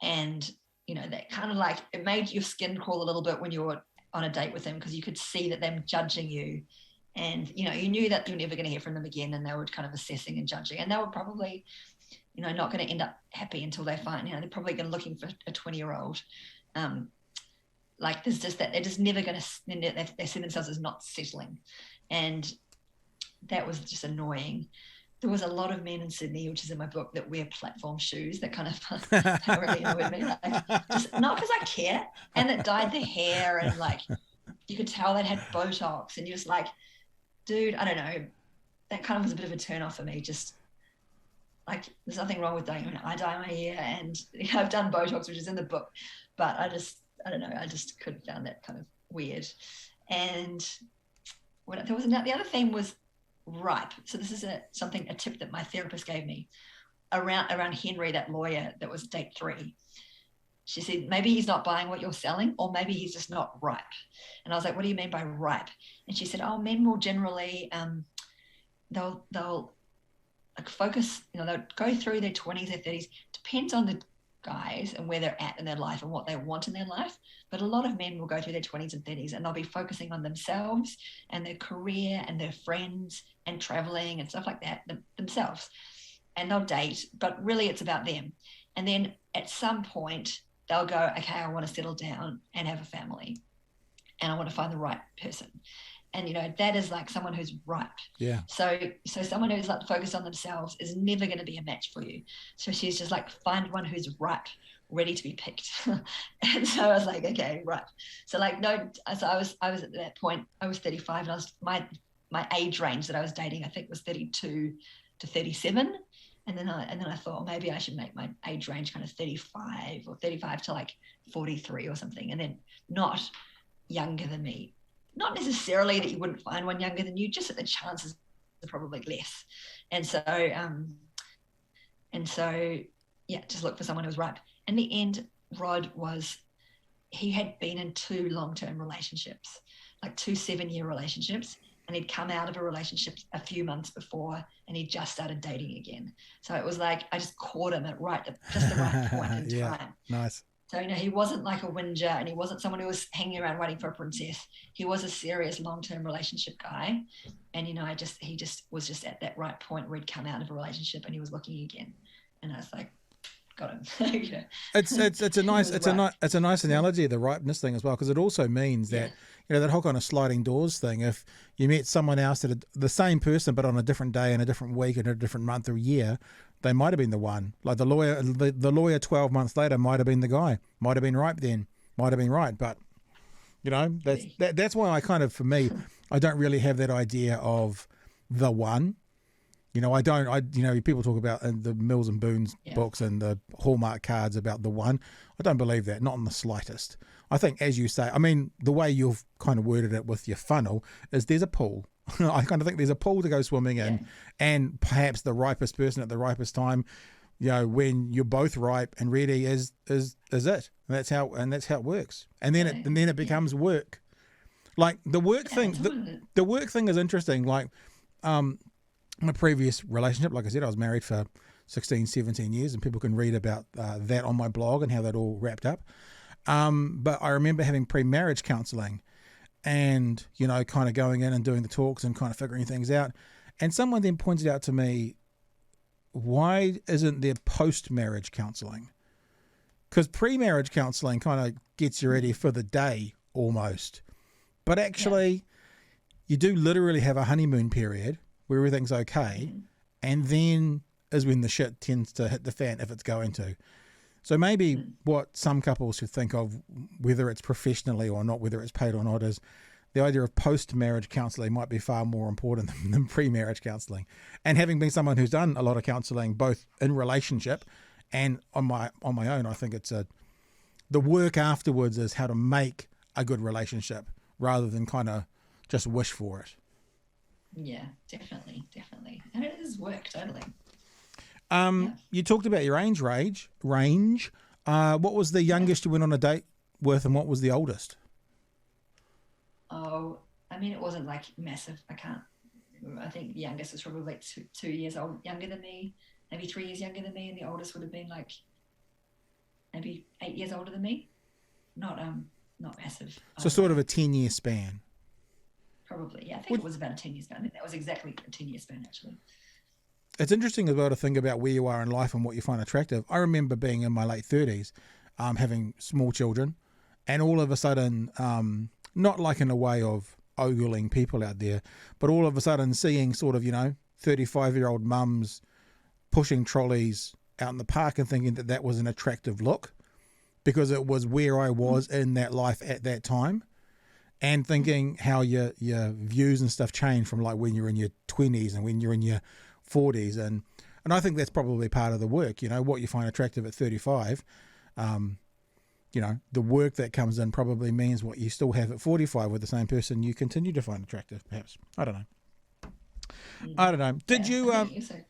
And, that kind of like, it made your skin crawl a little bit when you were on a date with them, because you could see that them judging you. And, you knew that you were never going to hear from them again, and they were kind of assessing and judging. And they were probably, not going to end up happy until they find, they're probably going to looking for a 20-year-old. Like there's just that they're just never going to, they see themselves as not settling. And that was just annoying. There was a lot of men in Sydney, which is in my book, that wear platform shoes that kind of that really annoyed me. Like, just not because I care, and that dyed their hair, and like you could tell they'd had Botox, and you're just like, dude, I don't know. That kind of was a bit of a turn off for me. Just like, there's nothing wrong with dyeing. I dye my hair, and I've done Botox, which is in the book, but I don't know. I just could have found that kind of weird. And the other thing was ripe. So this is a tip that my therapist gave me around Henry, that lawyer that was date 3. She said, maybe he's not buying what you're selling, or maybe he's just not ripe. And I was like, what do you mean by ripe? And she said, oh, men will generally, they'll like focus, they'll go through their 20s, their 30s, depends on the guys and where they're at in their life and what they want in their life. But a lot of men will go through their 20s and 30s, and they'll be focusing on themselves and their career and their friends and traveling and stuff like that themselves. and they'll date, but really it's about them. And then at some point they'll go, okay, I want to settle down and have a family, and I want to find the right person. And, you know, that is like someone who's ripe. Yeah. So someone who's like focused on themselves is never going to be a match for you. So she's just like, find one who's ripe, ready to be picked. And so I was like, okay, right. So like, no, so I was at that point, I was 35, and I was, my age range that I was dating, I think, was 32 to 37. And then I thought, well, maybe I should make my age range kind of 35 or 35 to like 43 or something. And then not younger than me. Not necessarily that you wouldn't find one younger than you, just that the chances are probably less. And so, yeah, just look for someone who's ripe. In the end, Rod he had been in 2 long-term relationships, like 2 7-year relationships, and he'd come out of a relationship a few months before, and he just started dating again. So it was like, I just caught him at just the right point in time. Nice. So, you know, he wasn't like a whinger, and he wasn't someone who was hanging around waiting for a princess. He was a serious long-term relationship guy. And, you know, he was just at that right point where he'd come out of a relationship and he was looking again. And I was like, got him. You know? It's a nice analogy, the ripeness thing as well, because it also means that, you know, that whole kind of sliding doors thing. If you met someone else the same person, but on a different day and a different week and a different month or year, they might have been the one. Like the lawyer 12 months later might have been the guy, might have been ripe then, might have been right. But, you know, that's why I kind of, for me, I don't really have that idea of the one. You know, you know, people talk about in the Mills and Boons books and the Hallmark cards about the one. I don't believe that, not in the slightest. I think, as you say, I mean, the way you've kind of worded it with your funnel is there's a pool. I kind of think there's a pool to go swimming in, and perhaps the ripest person at the ripest time, you know, when you're both ripe and ready is it. And that's how it works. And then it becomes work. Like the work thing, the work thing is interesting. Like, my previous relationship, like I said, I was married for 16, 17 years, and people can read about that on my blog and how that all wrapped up. But I remember having pre-marriage counseling and, you know, kind of going in and doing the talks and kind of figuring things out. And someone then pointed out to me, why isn't there post-marriage counseling? Because pre-marriage counseling kind of gets you ready for the day almost. But actually, you do literally have a honeymoon period where everything's okay, and then is when the shit tends to hit the fan, if it's going to. So maybe what some couples should think of, whether it's professionally or not, whether it's paid or not, is the idea of post-marriage counselling might be far more important than pre-marriage counselling. And having been someone who's done a lot of counselling, both in relationship and on my own, I think it's the work afterwards is how to make a good relationship rather than kind of just wish for it. Yeah, definitely. And it is work, totally. You talked about your age range. What was the youngest you went on a date with, and what was the oldest? Oh, I mean, it wasn't like massive. I think the youngest was probably like 2 years younger than me, maybe 3 years younger than me, and the oldest would have been like maybe 8 years older than me. Not massive. So sort of a 10-year span. Probably, yeah. I think it was about a 10-year span. I think that was exactly a 10-year span, actually. It's interesting as well to think about where you are in life and what you find attractive. I remember being in my late 30s, having small children, and all of a sudden, not like in a way of ogling people out there, but all of a sudden seeing sort of, you know, 35-year-old mums pushing trolleys out in the park and thinking that was an attractive look because it was where I was in that life at that time. And thinking how your views and stuff change from like when you're in your 20s and when you're in your 40s. And I think that's probably part of the work, you know, what you find attractive at 35. You know, the work that comes in probably means what you still have at 45 with the same person you continue to find attractive, perhaps. I don't know. Did you... Here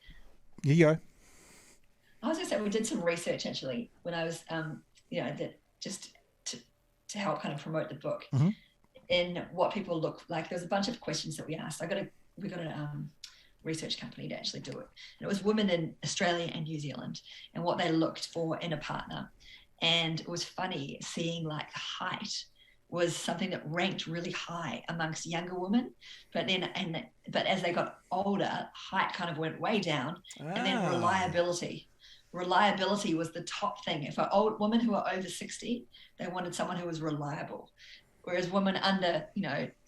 you go. I was going to say, we did some research actually when I was, you know, that just to help kind of promote the book. Mm-hmm. In what people look like. There's a bunch of questions that we asked. We got a research company to actually do it. And it was women in Australia and New Zealand and what they looked for in a partner. And it was funny seeing like height was something that ranked really high amongst younger women, but as they got older, height kind of went way down, and then reliability was the top thing. For old women who are over 60, they wanted someone who was reliable, whereas women under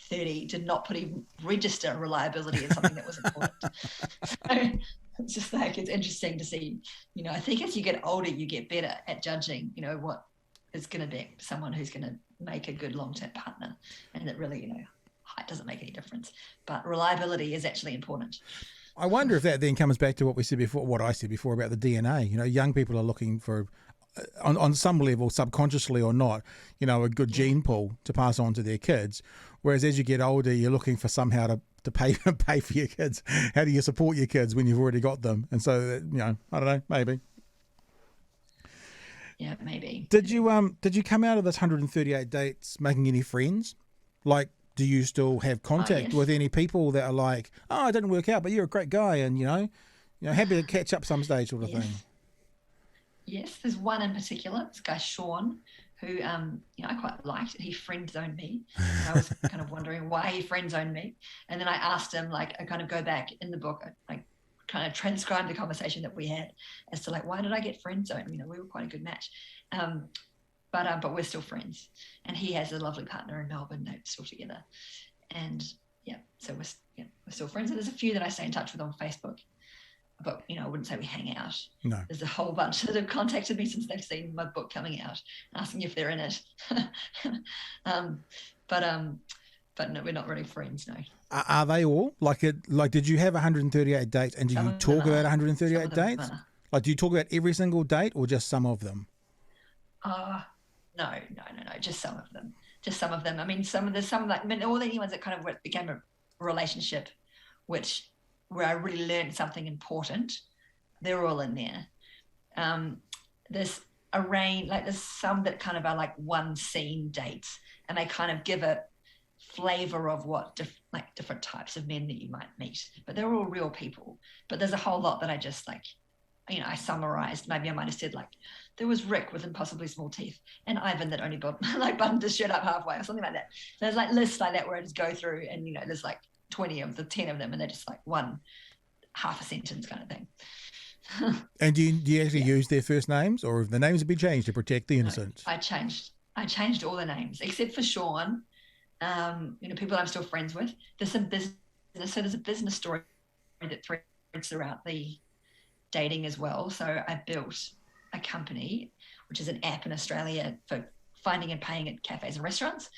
30 did not even register reliability as something that was important. So it's just like, it's interesting to see, I think as you get older, you get better at judging, what is going to be someone who's going to make a good long-term partner, and that really, height doesn't make any difference, but reliability is actually important. I wonder if that then comes back to what I said before about the DNA. Young people are looking for, on some level, subconsciously or not, a good gene pool to pass on to their kids. Whereas as you get older, you're looking for somehow to pay for your kids. How do you support your kids when you've already got them? And so, I don't know, maybe. Yeah, maybe. Did you come out of this 138 dates making any friends? Like, do you still have contact with any people that are like, oh, it didn't work out, but you're a great guy, and happy to catch up some stage, sort of thing? Yes, there's one in particular. This guy Sean, who I quite liked. He friend zoned me. And I was kind of wondering why he friend zoned me, and then I asked him, like, I kind of go back in the book, like, kind of transcribe the conversation that we had as to, like, why did I get friend zoned? We were quite a good match, but we're still friends. And he has a lovely partner in Melbourne. They're still together, and so we're still friends. And there's a few that I stay in touch with on Facebook, but I wouldn't say we hang out. No, there's a whole bunch that have contacted me since they've seen my book coming out, asking if they're in it. But no, we're not really friends. No. Are they all like it? Like, did you have 138 dates, and do you talk about 138 dates? Like, do you talk about every single date, or just some of them? No. Just some of them. I mean, all the ones that kind of became a relationship, where I really learned something important. They're all in there. There's a range, like there's some that kind of are like one scene dates, and they kind of give a flavor of what different types of men that you might meet, but they're all real people. But there's a whole lot that I just I summarized. Maybe I might have said, like, there was Rick with impossibly small teeth, and Ivan that only buttoned his shirt up halfway, or something like that. So there's like lists like that where I just go through, and there's like 10 of them, and they're just like one half a sentence kind of thing. And do you actually use their first names, or have the names been changed to protect the innocent? No, I changed all the names except for Sean. People I'm still friends with. There's some business, so there's a business story that threads throughout the dating as well. So I built a company, which is an app in Australia for finding and paying at cafes and restaurants.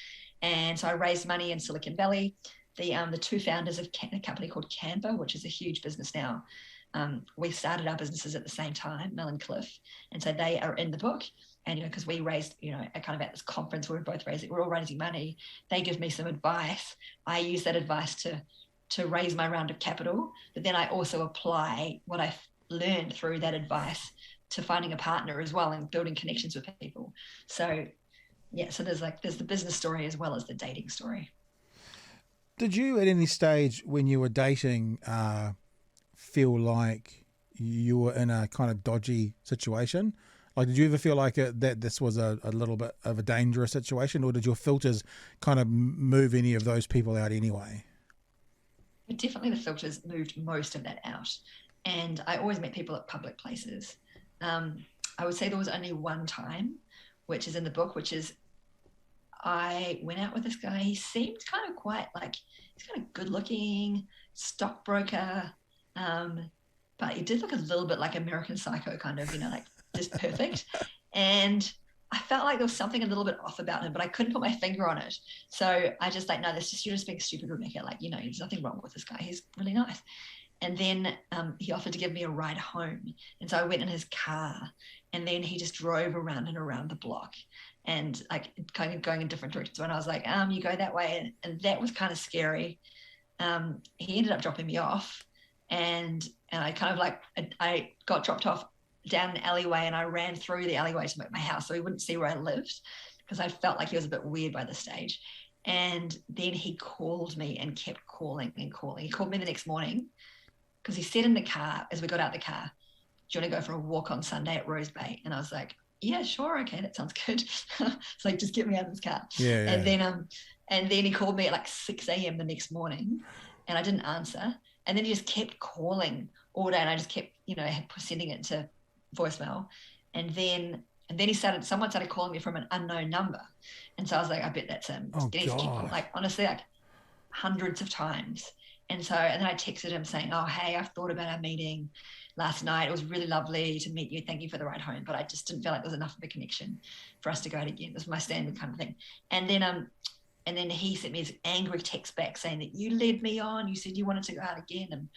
And so I raised money in Silicon Valley. The two founders of a company called Canva, which is a huge business now, we started our businesses at the same time, Mel and Cliff. And so they are in the book. And, because we raised, kind of at this conference, we're all raising money. They give me some advice. I use that advice to raise my round of capital. But then I also apply what I've learned through that advice to finding a partner as well and building connections with people. So, so there's the business story as well as the dating story. Did you at any stage when you were dating feel like you were in a kind of dodgy situation? Like, did you ever feel like that this was a little bit of a dangerous situation, or did your filters kind of move any of those people out anyway? Definitely the filters moved most of that out. And I always met people at public places. I would say there was only one time, which is in the book, which is I went out with this guy. He seemed kind of quite he's kind of good looking, stockbroker, but he did look a little bit like American Psycho, kind of, just perfect. And I felt like there was something a little bit off about him, but I couldn't put my finger on it. So I just no, you're just being stupid, Rebekah. There's nothing wrong with this guy. He's really nice. And then he offered to give me a ride home. And so I went in his car, and then he just drove around and around the block and kind of going in different directions. And I was like, you go that way. And that was kind of scary. He ended up dropping me off, and I kind of I got dropped off down an alleyway, and I ran through the alleyway to my house so he wouldn't see where I lived, because I felt like he was a bit weird by this stage. And then he called me and kept calling and calling. He called me the next morning because he said in the car, as we got out the car, do you want to go for a walk on Sunday at Rose Bay? And I was like, yeah, sure, okay, that sounds good. It's like, just get me out of this car. Yeah. And then he called me at like 6 a.m. the next morning, and I didn't answer. And then he just kept calling all day, and I just kept, sending it to voicemail. And then someone started calling me from an unknown number. And so I was like, I bet that's him. Oh, Then he kept calling, God. like, honestly, like hundreds of times. And then I texted him saying, oh, hey, I've thought about our meeting last night. It was really lovely to meet you. Thank you for the ride home. But I just didn't feel like there was enough of a connection for us to go out again. This was my standard kind of thing. And then he sent me his angry text back saying that you led me on. You said you wanted to go out again and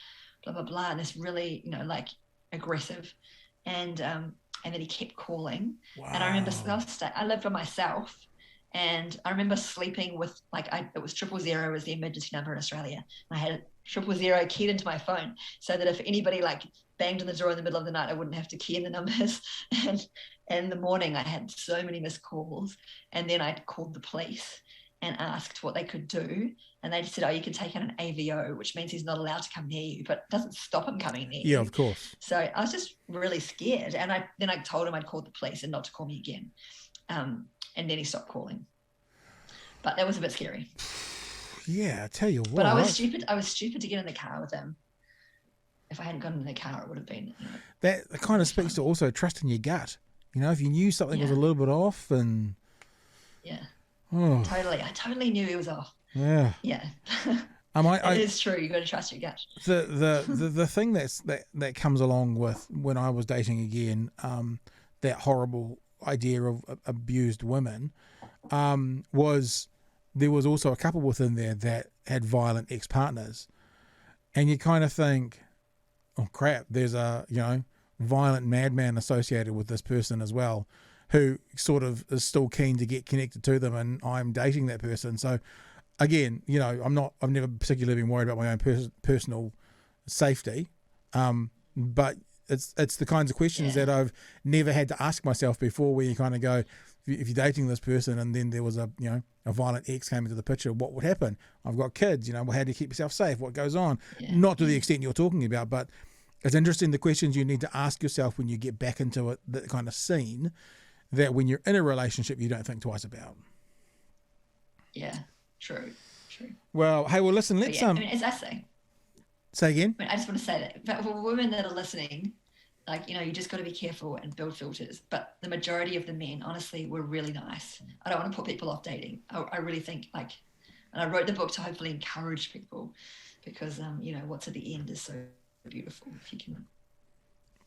blah, blah, blah. And it's really, like aggressive. And then he kept calling. Wow. And I remember I lived by myself. And I remember sleeping with, it was 000 was the emergency number in Australia. And I had 000 keyed into my phone so that if anybody banged on the door in the middle of the night, I wouldn't have to key in the numbers. And in the morning, I had so many missed calls. And then I called the police and asked what they could do. And they just said, oh, you can take out an AVO, which means he's not allowed to come near you, but it doesn't stop him coming near you. Yeah, of course. So I was just really scared. And then I told him I'd called the police and not to call me again. And then he stopped calling. But that was a bit scary. Yeah, I tell you what. But I was stupid. I was stupid to get in the car with him. If I hadn't gotten in the car, it would have been. That kind of speaks to also trusting your gut. If you knew something was a little bit off, and yeah, totally. I totally knew he was off. Yeah. Yeah. It is true. You got to trust your gut. The thing that comes along with when I was dating again, that horrible idea of abused women, was there was also a couple within there that had violent ex-partners, and you kind of think, oh crap, there's a violent madman associated with this person as well, who sort of is still keen to get connected to them, and I'm dating that person. So again, I've never particularly been worried about my own personal safety, but it's the kinds of questions that I've never had to ask myself before, where you kind of go, if you're dating this person and then there was a violent ex came into the picture, what would happen? I've got kids, well, how do you keep yourself safe? What goes on? Yeah. Not to the extent you're talking about, but it's interesting the questions you need to ask yourself when you get back into that kind of scene, that when you're in a relationship you don't think twice about. Yeah, true. Well, hey, listen, let's as I say. Say again? I just want to say that for women that are listening, you just got to be careful and build filters. But the majority of the men, honestly, were really nice. I don't want to put people off dating. I really think, and I wrote the book to hopefully encourage people, because, what's at the end is so beautiful. If you can.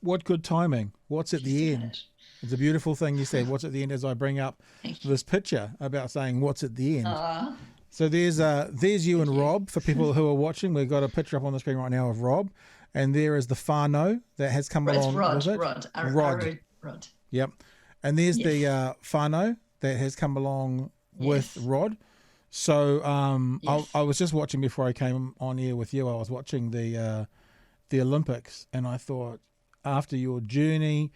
What good timing. What's at the end? It's a beautiful thing you said. What's at the end, as I bring up this picture about saying what's at the end. So there's you and Rob. For people who are watching, we've got a picture up on the screen right now of Rob. And there is the whānau that has come along with it. Rod. Yep. And there's the whānau that has come along with Rod. So I was just watching before I came on here with you. I was watching the Olympics, and I thought, after your journey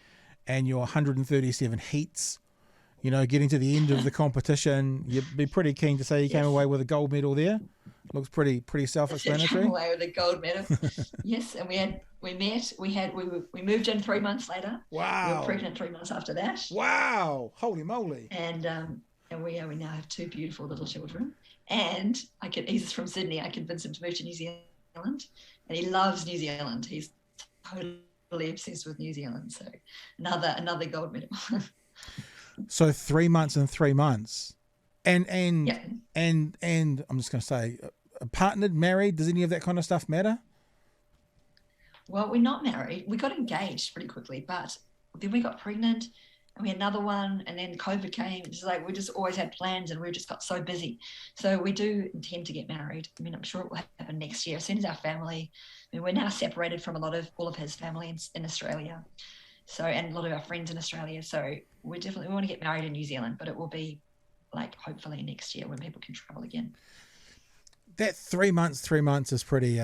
and your 137 heats, getting to the end of the competition, you'd be pretty keen to say you came away with a gold medal there. Looks pretty self-explanatory. Came away with a gold medal. Yes, and we moved in 3 months later. Wow. We were pregnant 3 months after that. Wow, holy moly! And we now have 2 beautiful little children. And he's from Sydney. I convinced him to move to New Zealand, and he loves New Zealand. He's totally obsessed with New Zealand. So another gold medal. So 3 months and 3 months. And I'm just going to say, partnered, married, does any of that kind of stuff matter? Well, we're not married. We got engaged pretty quickly, but then we got pregnant and we had another one, and then COVID came. It's we just always had plans, and we just got so busy. So we do intend to get married. I mean, I'm sure it will happen next year, as soon as our family, we're now separated from all of his family in Australia. So, and a lot of our friends in Australia. So we want to get married in New Zealand, but it will be hopefully next year when people can travel again. That 3 months is pretty,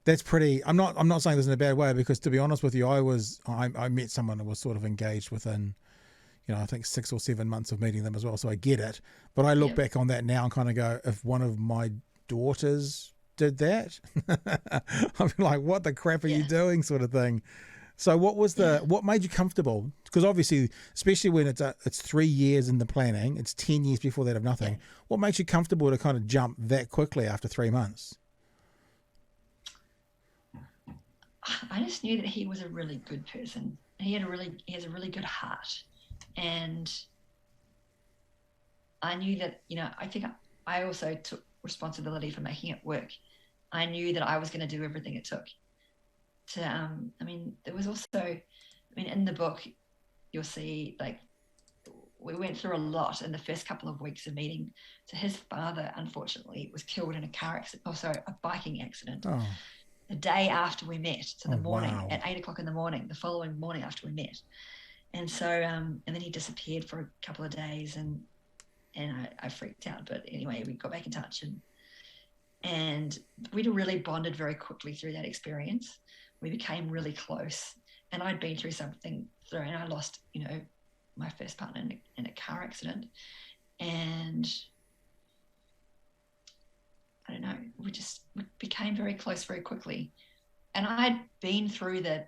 that's pretty, I'm not saying this in a bad way, because to be honest with you, I met someone that was sort of engaged within, I think 6 or 7 months of meeting them as well. So I get it, but I look back on that now and kind of go, if one of my daughters did that, I'd be like, what the crap are you doing, sort of thing. So what made you comfortable? Because obviously, especially when it's 3 years in the planning, it's 10 years before that of nothing. Yeah. What makes you comfortable to kind of jump that quickly after 3 months? I just knew that he was a really good person. He has a really good heart. And I knew that, I think I also took responsibility for making it work. I knew that I was going to do everything it took to, there was also, in the book, you'll see, like, we went through a lot in the first couple of weeks of meeting. So his father, unfortunately, was killed in a biking accident. Oh. The day after we met, so the morning, wow. at 8:00 in the morning, the following morning after we met. And so, and then he disappeared for a couple of days, and I freaked out. But anyway, we got back in touch, and we really bonded very quickly through that experience. We became really close, and I'd been through something, and I lost, my first partner in a car accident, and I don't know, we became very close very quickly. And I'd been through the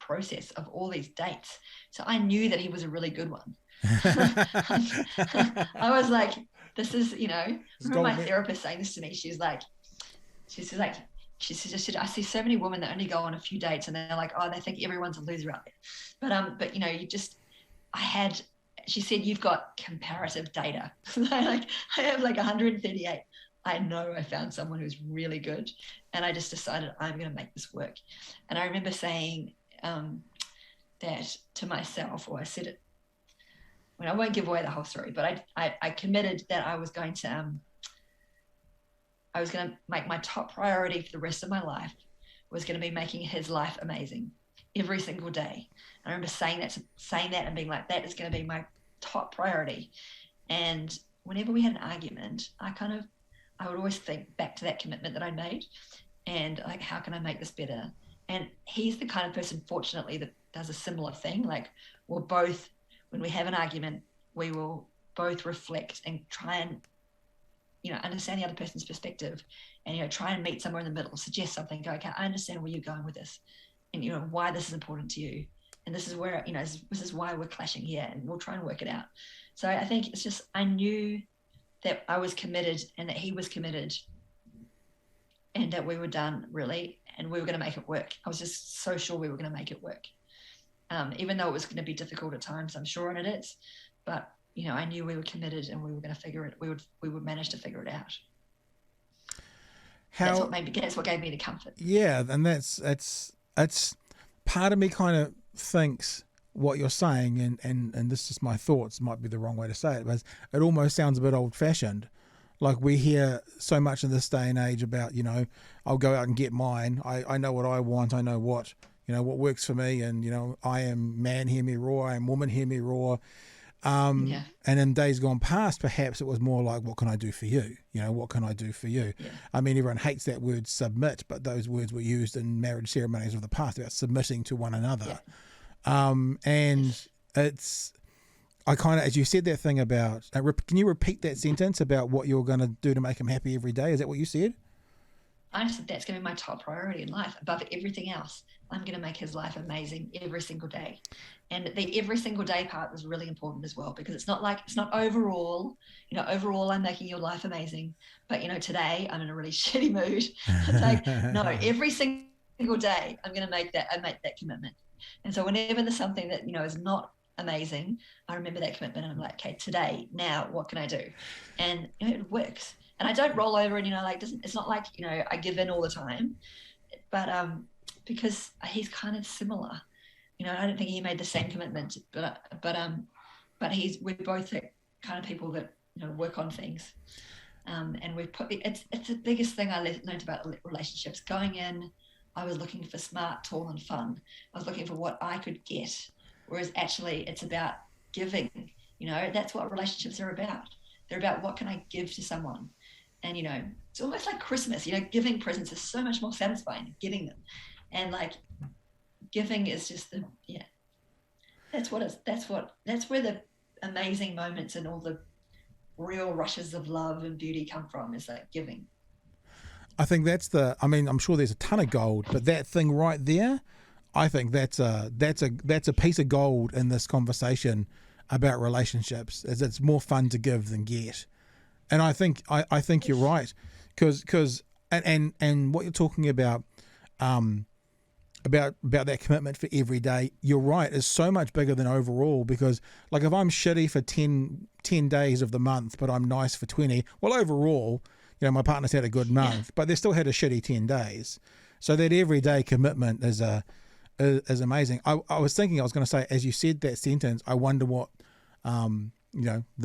process of all these dates, so I knew that he was a really good one. I was like, this is, I remember my therapist saying this to me. She said, I see so many women that only go on a few dates and they're like, oh, they think everyone's a loser out there. But she said, you've got comparative data. I have like 138. I know I found someone who's really good, and I just decided I'm going to make this work. And I remember saying that to myself, or I said it, I won't give away the whole story, but I committed that I was going to make my top priority for the rest of my life was going to be making his life amazing every single day. I remember saying that and being like, that is going to be my top priority. And whenever we had an argument, I would always think back to that commitment that I made, and like, how can I make this better? And he's the kind of person, fortunately, that does a similar thing. Like, when we have an argument, we will both reflect and try and, understand the other person's perspective, and, try and meet somewhere in the middle, suggest something, go, okay, I understand where you're going with this, and, why this is important to you. And this is where, this is why we're clashing here, and we'll try and work it out. So I think it's just, I knew that I was committed and that he was committed, and that we were done, really, and we were going to make it work. I was just so sure we were going to make it work. Even though it was going to be difficult at times, I'm sure, and it is, but I knew we were committed and we were going to figure it. We would manage to figure it out. That's what gave me the comfort. Yeah, and that's part of me kind of thinks what you're saying, and this is my thoughts, might be the wrong way to say it, but it almost sounds a bit old fashioned. Like, we hear so much in this day and age about, I'll go out and get mine. I know what I want. I know what works for me. And, I am man, hear me roar. I am woman, hear me roar. And in days gone past, perhaps it was more like, what can I do for you? What can I do for you? Yeah. I mean, everyone hates that word submit, but those words were used in marriage ceremonies of the past about submitting to one another. Yeah. And it's, I kind of, as you said that thing about, can you repeat that sentence about what you're going to do to make him happy every day? Is that what you said? I said that's going to be my top priority in life above everything else. I'm going to make his life amazing every single day. And the every single day part was really important as well, because it's not overall, overall I'm making your life amazing, but, today I'm in a really shitty mood. It's like, no, every single day I'm going to make that commitment. And so whenever there's something that, is not amazing, I remember that commitment, and I'm like, okay, today, now, what can I do? And it works. And I don't roll over and, it's not like, I give in all the time, but because he's kind of similar, I don't think he made the same commitment, but we're both the kind of people that, work on things. And we've it's the biggest thing I learned about relationships. Going in, I was looking for smart, tall, and fun. I was looking for what I could get, whereas actually it's about giving. That's what relationships are about. They're about, what can I give to someone? And, it's almost like Christmas, giving presents is so much more satisfying than getting them. And like, giving is just that's where the amazing moments and all the real rushes of love and beauty come from, is like giving. I think I'm sure there's a ton of gold, but that thing right there, I think that's a piece of gold in this conversation about relationships. Is it's more fun to give than get, and I think you're right, because and what you're talking about that commitment for every day, you're right, is so much bigger than overall. Because like if I'm shitty for 10 days of the month, but I'm nice for 20, well, overall, my partner's had a good month, but they still had a shitty 10 days. So that everyday commitment is amazing. I was thinking, I was going to say, as you said that sentence, I wonder what the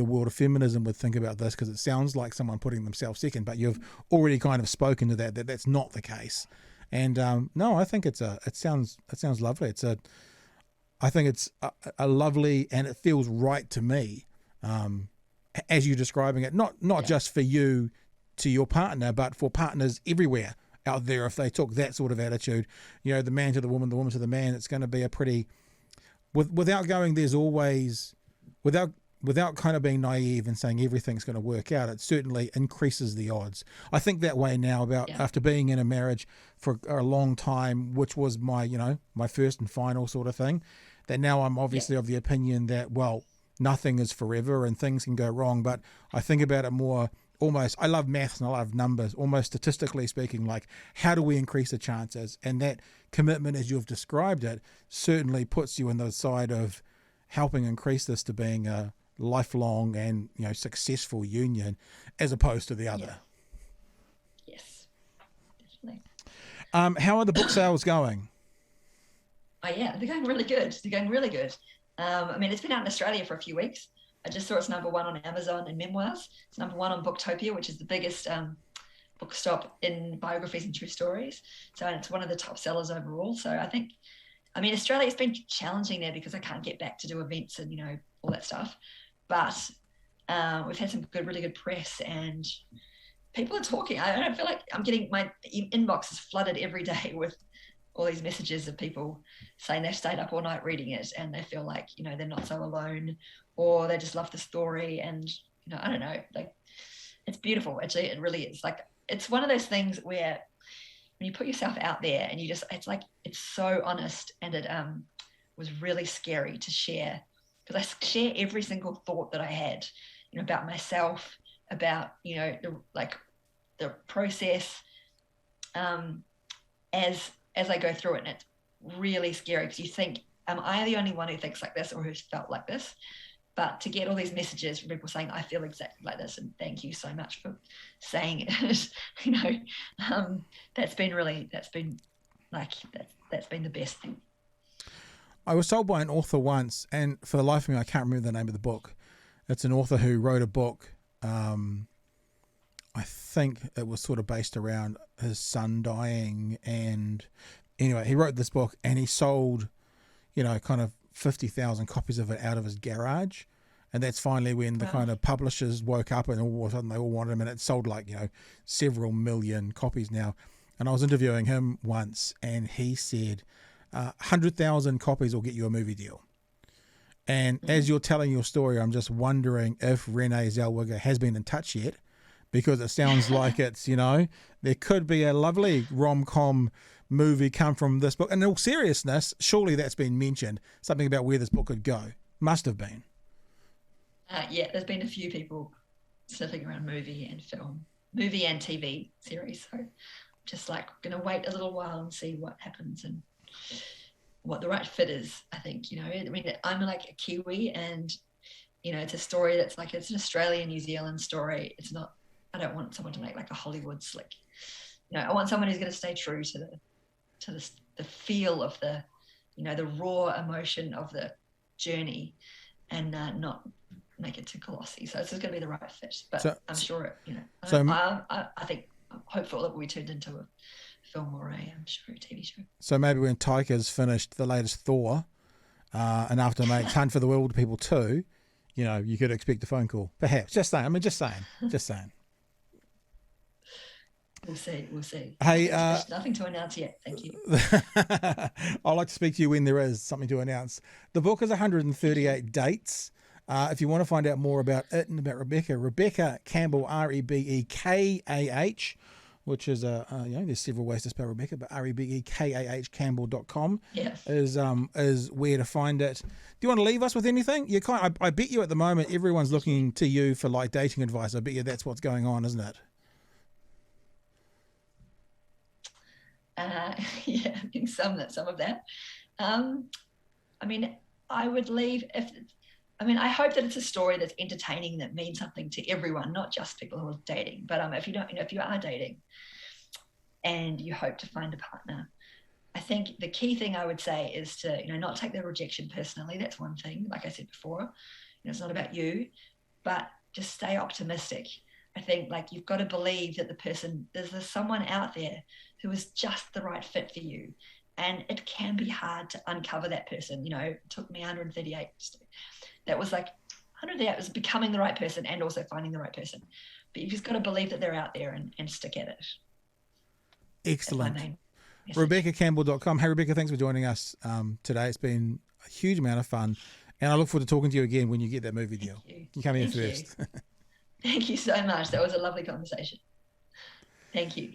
world of feminism would think about this, because it sounds like someone putting themselves second, but you've already kind of spoken to that that's not the case. And no, I think it sounds lovely. I think it's a lovely, and it feels right to me, as you're describing it, not just for you to your partner, but for partners everywhere out there. If they took that sort of attitude, the man to the woman to the man, it's going to be a pretty, without going, there's always, without kind of being naive and saying everything's going to work out, it certainly increases the odds. I think that way now after being in a marriage for a long time, which was my first and final sort of thing, that now I'm obviously of the opinion that, well, nothing is forever and things can go wrong. But I think about it more almost, I love maths and I love numbers, almost statistically speaking, like how do we increase the chances? And that commitment, as you've described it, certainly puts you in the side of helping increase this to being a lifelong and successful union, as opposed to the other. Yes, definitely. How are the book sales going? Oh yeah, they're going really good. It's been out in Australia for a few weeks. I just saw it's number 1 on Amazon in memoirs. It's number 1 on Booktopia, which is the biggest bookstop in biographies and true stories. So it's one of the top sellers overall. So Australia, it's been challenging there because I can't get back to do events and all that stuff. But we've had some really good press, and people are talking. I don't feel like I'm getting, my inbox is flooded every day with all these messages of people saying they've stayed up all night reading it and they feel like, they're not so alone, or they just love the story. And, I don't know, like, it's beautiful. Actually, it really is. Like, it's one of those things where when you put yourself out there and it's so honest, and it was really scary to share, because I share every single thought that I had, about myself, about, the process, as I go through it. And it's really scary because you think, am I the only one who thinks like this or who's felt like this? But to get all these messages from people saying, I feel exactly like this, and thank you so much for saying it, that's been the best thing. I was told by an author once, and for the life of me, I can't remember the name of the book. It's an author who wrote a book. I think it was sort of based around his son dying. And anyway, he wrote this book and he sold, kind of 50,000 copies of it out of his garage. And that's finally when the kind of publishers woke up and all of a sudden they all wanted him, and it sold several million copies now. And I was interviewing him once and he said, 100,000 copies will get you a movie deal. And as you're telling your story, I'm just wondering if Renee Zellweger has been in touch yet, because it sounds like it's, there could be a lovely rom-com movie come from this book. And in all seriousness, surely that's been mentioned, something about where this book could go. Must have been. There's been a few people sniffing around movie and TV series. So just going to wait a little while and see what happens and what the right fit is, I think. I'm like a Kiwi, and it's a story that's it's an Australian New Zealand story. It's not, I don't want someone to make like a Hollywood slick, I want someone who's going to stay true to the feel of the the raw emotion of the journey, and not make it too glossy. So it's just going to be the right fit, but I'm sure I think I'm hopeful that we turned into a film or a TV show. So maybe when Taika's finished the latest Thor, and after makes Hunt for the Wilder People 2, you could expect a phone call. Perhaps. Just saying. Just saying. We'll see. Hey, there's nothing to announce yet. Thank you. I'd like to speak to you when there is something to announce. The book is 138 dates. If you want to find out more about it and about Rebekah Campbell, Rebekah which is there's several ways to spell Rebekah, but Rebekah Campbell.com is where to find it. Do you want to leave us with anything? I bet you at the moment everyone's looking to you for like dating advice. I bet you that's what's going on, isn't it? Yeah, I think some of that. I mean, I would leave I hope that it's a story that's entertaining, that means something to everyone, not just people who are dating. But if you are dating and you hope to find a partner, I think the key thing I would say is to, not take the rejection personally. That's one thing. Like I said before, it's not about you, but just stay optimistic. I think you've got to believe that there's someone out there who is just the right fit for you. And it can be hard to uncover that person. It took me 138. That was 138 was becoming the right person and also finding the right person. But you've just got to believe that they're out there and stick at it. Excellent. RebekahCampbell.com. Hey, Rebekah, thanks for joining us today. It's been a huge amount of fun. And I look forward to talking to you again when you get that movie deal. You come in first. Thank you so much. That was a lovely conversation. Thank you.